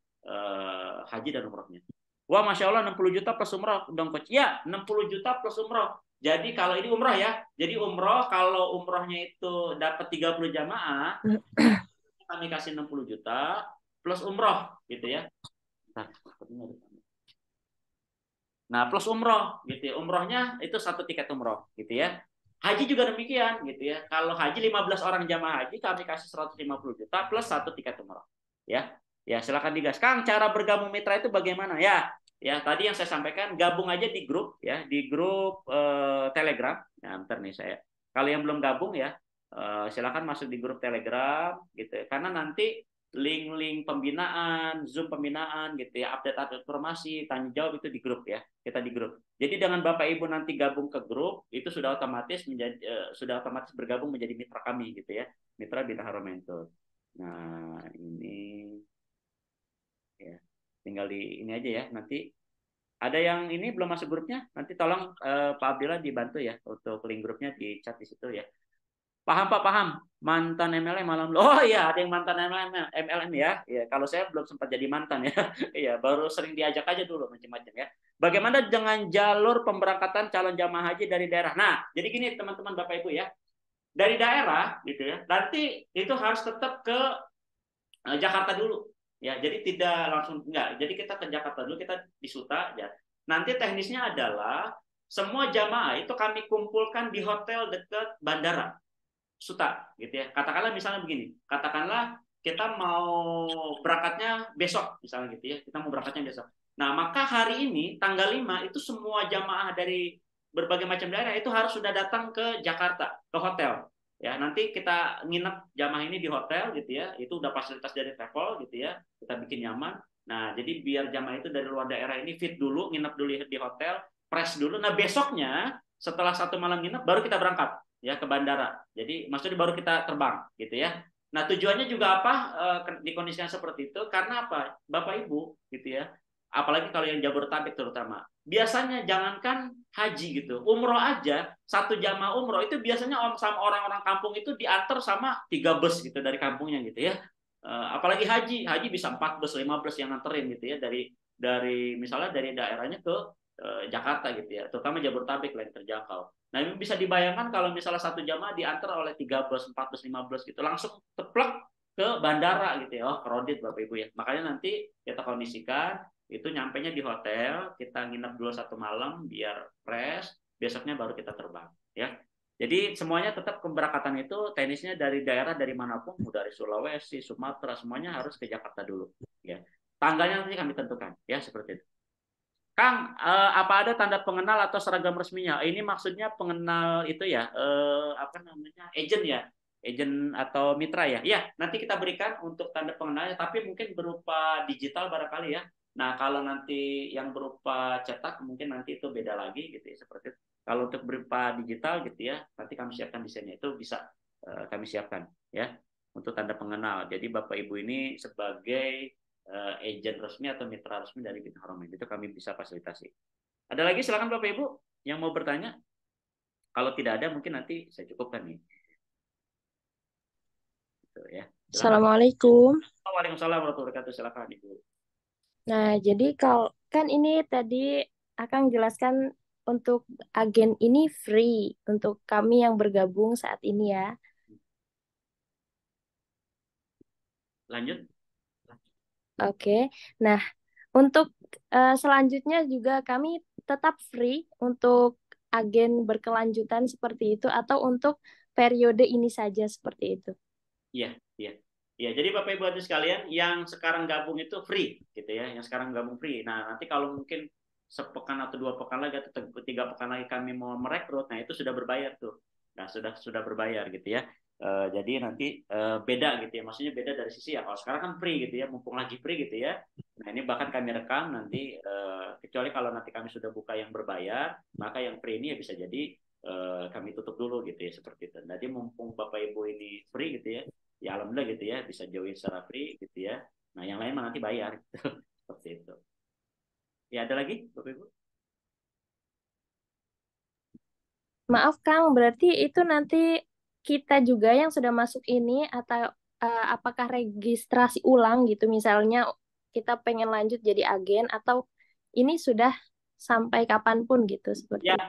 haji dan umrohnya. Wah, Masya Allah 60 juta plus umroh dong Coach. Ya, 60 juta plus umroh. Jadi kalau ini umroh ya. Jadi umroh kalau umrohnya itu dapat 30 jamaah, kami kasih 60 juta plus umroh gitu ya. Nah, plus umroh gitu ya. Umrohnya itu satu tiket umroh gitu ya. Haji juga demikian gitu ya. Kalau haji 15 orang jamaah haji kami kasih 150 juta plus satu tiket umroh. Ya. Ya, silakan digas. Kang, cara bergabung mitra itu bagaimana? Ya, ya tadi yang saya sampaikan gabung aja di grup ya, di grup Telegram. Ya, ntar nih saya. Kalau yang belum gabung ya, silakan masuk di grup Telegram gitu ya. Karena nanti link-link pembinaan, Zoom pembinaan gitu ya, update-update informasi, tanya jawab itu di grup ya. Kita di grup. Jadi dengan Bapak Ibu nanti gabung ke grup, itu sudah otomatis bergabung menjadi mitra kami gitu ya. Mitra Bina Haramain. Nah, ini ya tinggal di ini aja ya nanti ada yang ini belum masuk grupnya nanti tolong Pak Abdillah dibantu ya untuk link grupnya di chat di situ ya. Paham Pak, paham. Mantan MLM malam. Oh iya, ada yang mantan MLM ya. Ya, kalau saya belum sempat jadi mantan ya. Iya, baru sering diajak aja dulu macam-macam ya. Bagaimana dengan jalur pemberangkatan calon jamaah haji dari daerah? Nah, jadi gini teman-teman Bapak Ibu ya. Dari daerah gitu ya. Nanti itu harus tetap ke Jakarta dulu. Ya, jadi tidak langsung enggak. Jadi kita ke Jakarta dulu, kita di Suta ya. Nanti teknisnya adalah semua jamaah itu kami kumpulkan di hotel dekat bandara Suta gitu ya. Katakanlah misalnya begini, katakanlah kita mau berangkatnya besok misalnya gitu ya. Kita mau berangkatnya besok. Nah, maka hari ini tanggal 5 itu semua jamaah dari berbagai macam daerah itu harus sudah datang ke Jakarta, ke hotel. Ya, nanti kita nginep jamaah ini di hotel gitu ya. Itu udah fasilitas dari travel gitu ya. Kita bikin nyaman. Nah, jadi biar jamaah itu dari luar daerah ini fit dulu, nginep dulu di hotel, press dulu. Nah, besoknya setelah 1 malam nginep baru kita berangkat ya ke bandara. Jadi maksudnya baru kita terbang gitu ya. Nah, tujuannya juga apa di kondisi yang seperti itu? Karena apa? Bapak Ibu gitu ya. Apalagi kalau yang Jabodetabek terutama. Biasanya jangankan haji gitu, umroh aja satu jamaah umroh itu biasanya sama orang-orang kampung itu diantar sama 3 bus gitu dari kampungnya gitu ya. Apalagi haji, haji bisa 4 bus, 5 bus yang nganterin gitu ya dari misalnya dari daerahnya ke Jakarta gitu ya, terutama Jabodetabek yang terjangkau. Nah, ini bisa dibayangkan kalau misalnya satu jamaah diantar oleh 3 bus, 4 bus, 5 bus gitu, langsung teplak ke bandara gitu ya. Oh, kredit Bapak Ibu ya. Makanya nanti kita kondisikan itu nyampainya di hotel, kita nginep dulu 1 malam biar fresh, besoknya baru kita terbang ya. Jadi semuanya tetap keberangkatan itu teknisnya dari daerah dari manapun, mau dari Sulawesi, Sumatera, semuanya harus ke Jakarta dulu ya. Tanggalnya nanti kami tentukan ya seperti itu. Kang, apa ada tanda pengenal atau seragam resminya? Ini maksudnya pengenal itu ya, apa namanya, agent ya, agent atau mitra ya. Ya, nanti kita berikan untuk tanda pengenalnya, tapi mungkin berupa digital barangkali ya. Nah, kalau nanti yang berupa cetak, mungkin nanti itu beda lagi gitu ya, seperti itu. Kalau untuk berupa digital gitu ya, nanti kami siapkan desainnya itu bisa kami siapkan ya untuk tanda pengenal. Jadi Bapak Ibu ini sebagai agent resmi atau mitra resmi dari Bina Haramain itu kami bisa fasilitasi. Ada lagi silakan Bapak Ibu yang mau bertanya. Kalau tidak ada mungkin nanti saya cukupkan nih. Gitu ya. Silakan. Assalamualaikum. Waalaikumsalam warahmatullahi wabarakatuh. Silakan Ibu. Nah, jadi kalau kan ini tadi akan jelaskan untuk agen ini free untuk kami yang bergabung saat ini ya. Lanjut. Oke. Nah, untuk selanjutnya juga kami tetap free untuk agen berkelanjutan seperti itu atau untuk periode ini saja seperti itu. Iya, iya. Ya, jadi Bapak Ibu hadirin sekalian yang sekarang gabung itu free gitu ya, yang sekarang gabung free. Nah, nanti kalau mungkin sepekan atau 2 pekan lagi atau 3 pekan lagi kami mau merekrut, nah itu sudah berbayar tuh. Nah, sudah berbayar gitu ya. Jadi nanti beda gitu ya, maksudnya beda dari sisi ya. Kalau sekarang kan free gitu ya, mumpung lagi free gitu ya. Nah, ini bahkan kami rekam nanti kecuali kalau nanti kami sudah buka yang berbayar, maka yang free ini ya bisa jadi kami tutup dulu gitu ya seperti itu. Jadi mumpung Bapak Ibu ini free gitu ya, ya alhamdulillah gitu ya bisa join secara free gitu ya. Nah yang lain mah nanti bayar gitu. Seperti itu. Ya ada lagi Bapak Ibu? Maaf Kang, berarti itu nanti kita juga yang sudah masuk ini atau apakah registrasi ulang gitu misalnya kita pengen lanjut jadi agen atau ini sudah sampai kapanpun gitu seperti Ya, itu.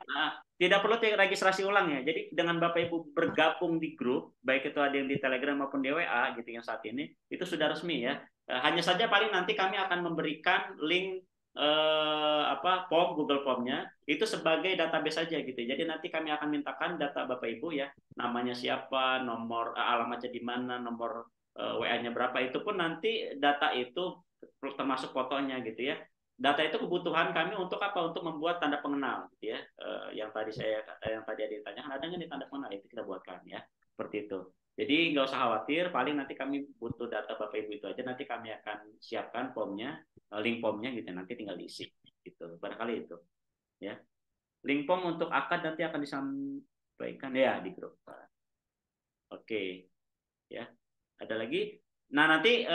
tidak perlu registrasi ulang ya. Jadi dengan Bapak Ibu bergabung di grup, baik itu ada yang di Telegram maupun di WA gitu yang saat ini, itu sudah resmi ya. Hanya saja paling nanti kami akan memberikan link form Google Formnya itu sebagai database saja gitu. Jadi nanti kami akan mintakan data Bapak Ibu ya, namanya siapa, nomor alamatnya di mana, nomor WA-nya berapa, itu pun nanti data itu termasuk fotonya gitu ya. Data itu kebutuhan kami untuk apa? Untuk membuat tanda pengenal, gitu ya. Yang tadi ada ditanyakan, ada nggak nih tanda pengenal? Itu kita buatkan ya, seperti itu. Jadi nggak usah khawatir, paling nanti kami butuh data Bapak Ibu itu aja, nanti kami akan siapkan formnya, link formnya gitu, nanti tinggal diisi, gitu. Barangkali itu, ya. Link form untuk akad nanti akan disampaikan ya di grup. Oke, ya. Ada lagi? Nah, nanti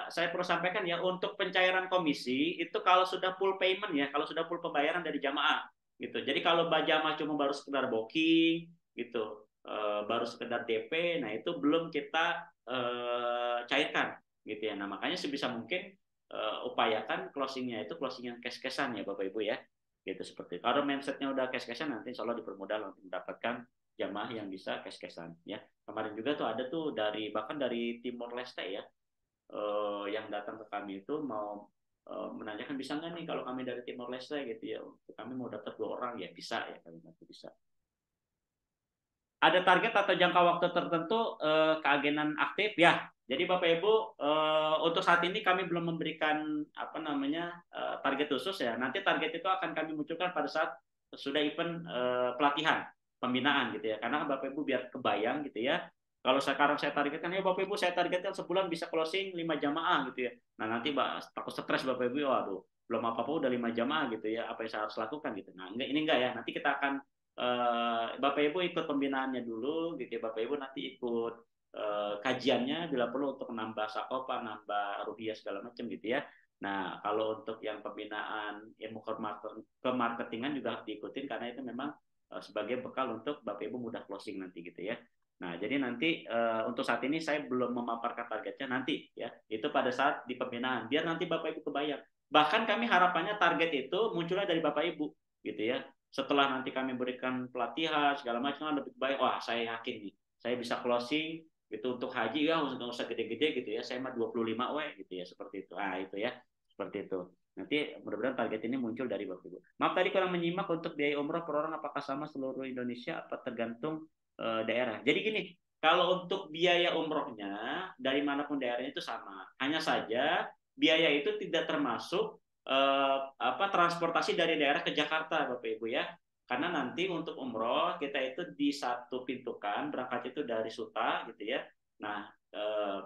saya perlu sampaikan ya untuk pencairan komisi itu kalau sudah full payment ya, kalau sudah full pembayaran dari jamaah gitu. Jadi kalau jamaah cuma baru sekedar booking gitu, baru sekedar DP, nah itu belum kita cairkan gitu ya. Nah makanya sebisa mungkin upayakan closingnya itu closing yang cash-cashan ya Bapak Ibu ya, gitu seperti itu. Kalau mindsetnya udah cash-cashan, nanti insya Allah dipermudah untuk mendapatkan jamaah yang bisa cash-cashan ya. Kemarin juga tuh ada tuh bahkan dari Timor Leste ya, yang datang ke kami itu mau menanyakan bisa nggak nih kalau kami dari Timor Leste gitu ya, kami mau dapat 2 orang ya bisa ya, kami nanti bisa. Ada target atau jangka waktu tertentu keagenan aktif ya. Jadi Bapak Ibu, untuk saat ini kami belum memberikan apa namanya target khusus ya. Nanti target itu akan kami munculkan pada saat sudah event pelatihan pembinaan gitu ya. Karena Bapak Ibu biar kebayang gitu ya. Kalau sekarang saya targetkan ya Bapak Ibu, saya targetkan sebulan bisa closing 5 jamaah gitu ya. Nah nanti takut stres Bapak Ibu, waduh belum apa-apa udah 5 jamaah gitu ya. Apa yang saya harus lakukan gitu. Nah ini enggak ya. Nanti kita akan Bapak Ibu ikut pembinaannya dulu gitu ya. Bapak Ibu nanti ikut kajiannya bila perlu untuk menambah sakopa, nambah rupiah segala macam gitu ya. Nah, kalau untuk yang pembinaan ilmu kemarketingan juga harus diikutin karena itu memang sebagai bekal untuk Bapak Ibu mudah closing nanti gitu ya. Nah, jadi nanti untuk saat ini saya belum memaparkan targetnya nanti ya. Itu pada saat di pembinaan. Biar nanti Bapak Ibu kebayang. Bahkan kami harapannya target itu munculnya dari Bapak Ibu gitu ya. Setelah nanti kami berikan pelatihan segala macam lebih baik, wah saya yakin nih saya bisa closing itu untuk haji ya nggak usah gede-gede gitu ya, saya mah 25 gitu ya, seperti itu. Itu ya, seperti itu. Nanti mudah-mudahan target ini muncul dari Bapak Ibu. Maaf tadi kurang menyimak, untuk biaya umroh per orang apakah sama seluruh Indonesia apa tergantung daerah. Jadi gini, kalau untuk biaya umrohnya dari manapun daerahnya itu sama. Hanya saja biaya itu tidak termasuk transportasi dari daerah ke Jakarta Bapak Ibu ya. Karena nanti untuk umroh kita itu di satu pintukan berangkat itu dari Suta gitu ya. Nah,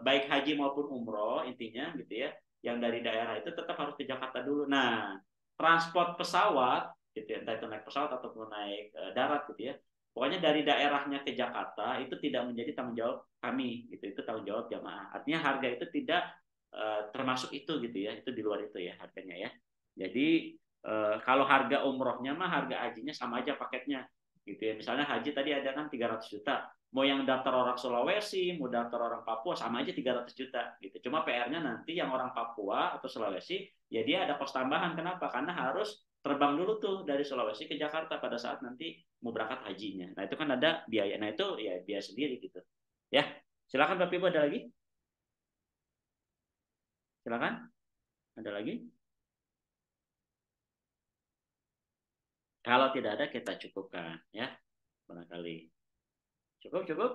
baik haji maupun umroh intinya gitu ya, yang dari daerah itu tetap harus ke Jakarta dulu. Nah, transport pesawat gitu ya, entah itu naik pesawat ataupun naik darat gitu ya. Pokoknya dari daerahnya ke Jakarta itu tidak menjadi tanggung jawab kami gitu. Itu tanggung jawab jamaah. Artinya harga itu tidak termasuk itu gitu ya. Itu di luar itu ya harganya ya. Jadi kalau harga umrohnya mah harga hajinya sama aja paketnya gitu ya. Misalnya haji tadi ada kan 300 juta. Mau yang daftar orang Sulawesi, mau daftar orang Papua sama aja 300 juta gitu. Cuma PR-nya nanti yang orang Papua atau Sulawesi ya dia ada kos tambahan. Kenapa? Karena harus terbang dulu tuh dari Sulawesi ke Jakarta pada saat nanti mau berangkat hajinya. Nah, itu kan ada biaya. Nah, itu ya biaya sendiri gitu. Ya. Silakan Bapak Ibu, ada lagi? Silakan. Ada lagi? Kalau tidak ada kita cukupkan ya. Barangkali. Cukup, cukup.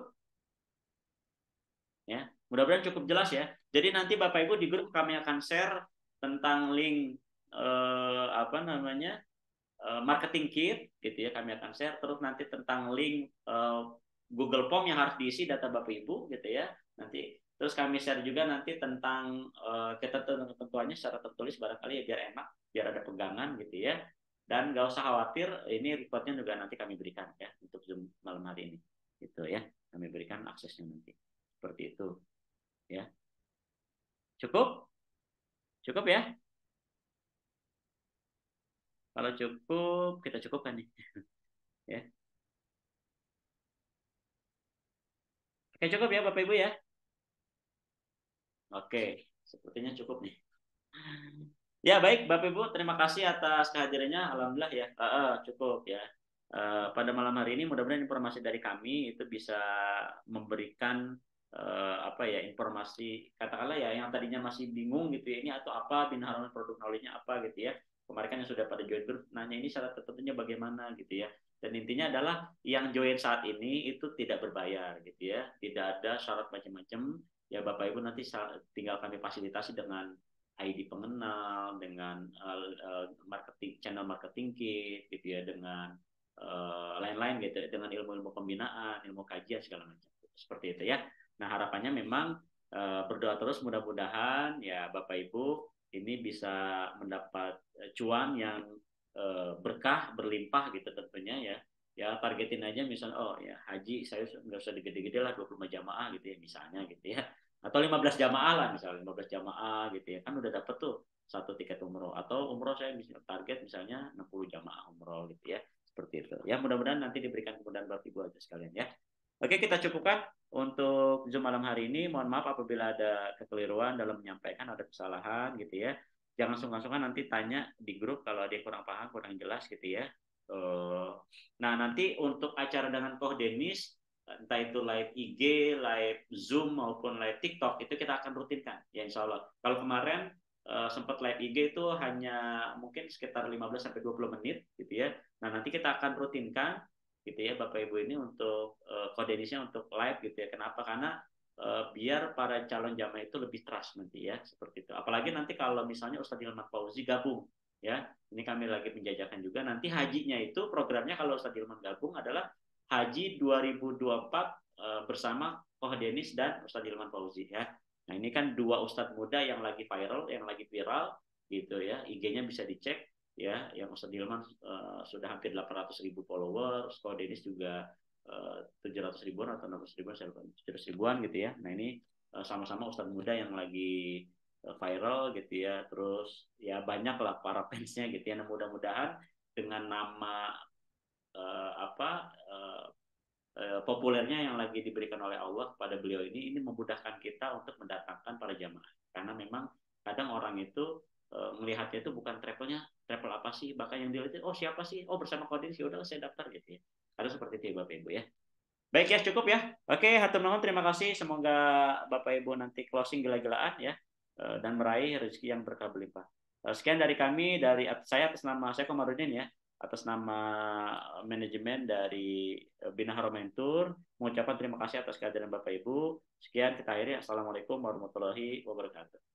Ya. Mudah-mudahan cukup jelas ya. Jadi nanti Bapak Ibu di grup kami akan share tentang link marketing kit gitu ya, kami akan share. Terus nanti tentang link Google Form yang harus diisi data Bapak Ibu gitu ya. Nanti terus kami share juga nanti tentang ketentuannya secara tertulis barangkali ya, biar enak, biar ada pegangan gitu ya. Dan nggak usah khawatir, ini reportnya juga nanti kami berikan ya untuk Zoom malam hari ini gitu ya. Kami berikan aksesnya nanti. Seperti itu ya. Cukup? Cukup ya? Kalau cukup, kita cukupkan nih. Ya. Oke, cukup ya Bapak Ibu ya. Oke, sepertinya cukup nih. Ya baik Bapak Ibu, terima kasih atas kehadirannya. Alhamdulillah ya, cukup ya. Pada malam hari ini mudah-mudahan informasi dari kami itu bisa memberikan informasi, katakanlah ya, yang tadinya masih bingung gitu ya, ini atau apa binaan produk knowledge-nya apa gitu ya. Kemarin kan yang sudah pada join grup nanya ini syarat tertentunya bagaimana gitu ya. Dan intinya adalah yang join saat ini itu tidak berbayar gitu ya, tidak ada syarat macam-macam. Ya Bapak Ibu nanti tinggal kami fasilitasi dengan ID pengenal, dengan channel marketing kit gitu ya, dengan lain-lain gitu, dengan ilmu-ilmu pembinaan, ilmu kajian segala macam seperti itu ya. Nah harapannya memang berdoa terus, mudah-mudahan ya Bapak Ibu ini bisa mendapat cuan yang berkah berlimpah gitu tentunya ya. Ya targetin aja misalnya, oh ya haji saya nggak usah gede-gede lah 25 jamaah gitu ya misalnya gitu ya, atau 15 jamaah lah, misalnya 15 jamaah gitu ya, kan udah dapet tuh satu tiket umroh. Atau umroh saya bisa target misalnya 60 jamaah umroh gitu ya, seperti itu ya. Mudah-mudahan nanti diberikan kemudahan buat Ibu aja sekalian ya. Oke, kita cukupkan untuk Zoom malam hari ini. Mohon maaf apabila ada kekeliruan dalam menyampaikan, ada kesalahan gitu ya. Jangan sungkan-sungkan nanti tanya di grup kalau ada yang kurang paham, kurang jelas gitu ya. Nah, nanti untuk acara dengan Koh Denis, entah itu live IG, live Zoom maupun live TikTok, itu kita akan rutinkan ya insya Allah. Kalau kemarin sempat live IG itu hanya mungkin sekitar 15 sampai 20 menit gitu ya. Nah, nanti kita akan rutinkan gitu ya Bapak Ibu ini untuk kodenisnya untuk live gitu ya. Kenapa? Karena biar para calon jamaah itu lebih trust nanti ya seperti itu. Apalagi nanti kalau misalnya Ustadz Hilman Fauzi gabung ya. Ini kami lagi menjajakan juga nanti hajinya itu programnya kalau Ustadz Hilman gabung adalah Haji 2024 bersama Koh Denis dan Ustadz Hilman Fauzi ya. Nah, ini kan dua ustadz muda yang lagi viral, yang lagi viral gitu ya. IG-nya bisa dicek ya, yang Ustadz Hilman sudah hampir 800.000 followers, kalau Dennis juga 700 ribuan atau 600 ribuan, 700 ribuan gitu ya. Nah ini sama-sama Ustadz muda yang lagi viral gitu ya, terus ya banyak lah para fansnya gitu ya. Nah, mudah-mudahan dengan nama apa populernya yang lagi diberikan oleh Allah kepada beliau ini memudahkan kita untuk mendatangkan para jamaah. Karena memang kadang orang itu melihatnya itu bukan travel apa sih, bahkan yang dilihat oh siapa sih, oh bersama Kodin sih, udah saya daftar gitu ya. Ada seperti itu ya Bapak Ibu ya. Baik ya, cukup ya. Oke, hatur nuhun, terima kasih. Semoga Bapak Ibu nanti closing gila-gilaan ya dan meraih rezeki yang berkah berlimpah. Sekian dari kami, dari saya atas nama saya Komarudin ya, atas nama manajemen dari Bina Haromentur, mengucapkan terima kasih atas kehadiran Bapak Ibu. Sekian kita akhiri. Assalamualaikum warahmatullahi wabarakatuh.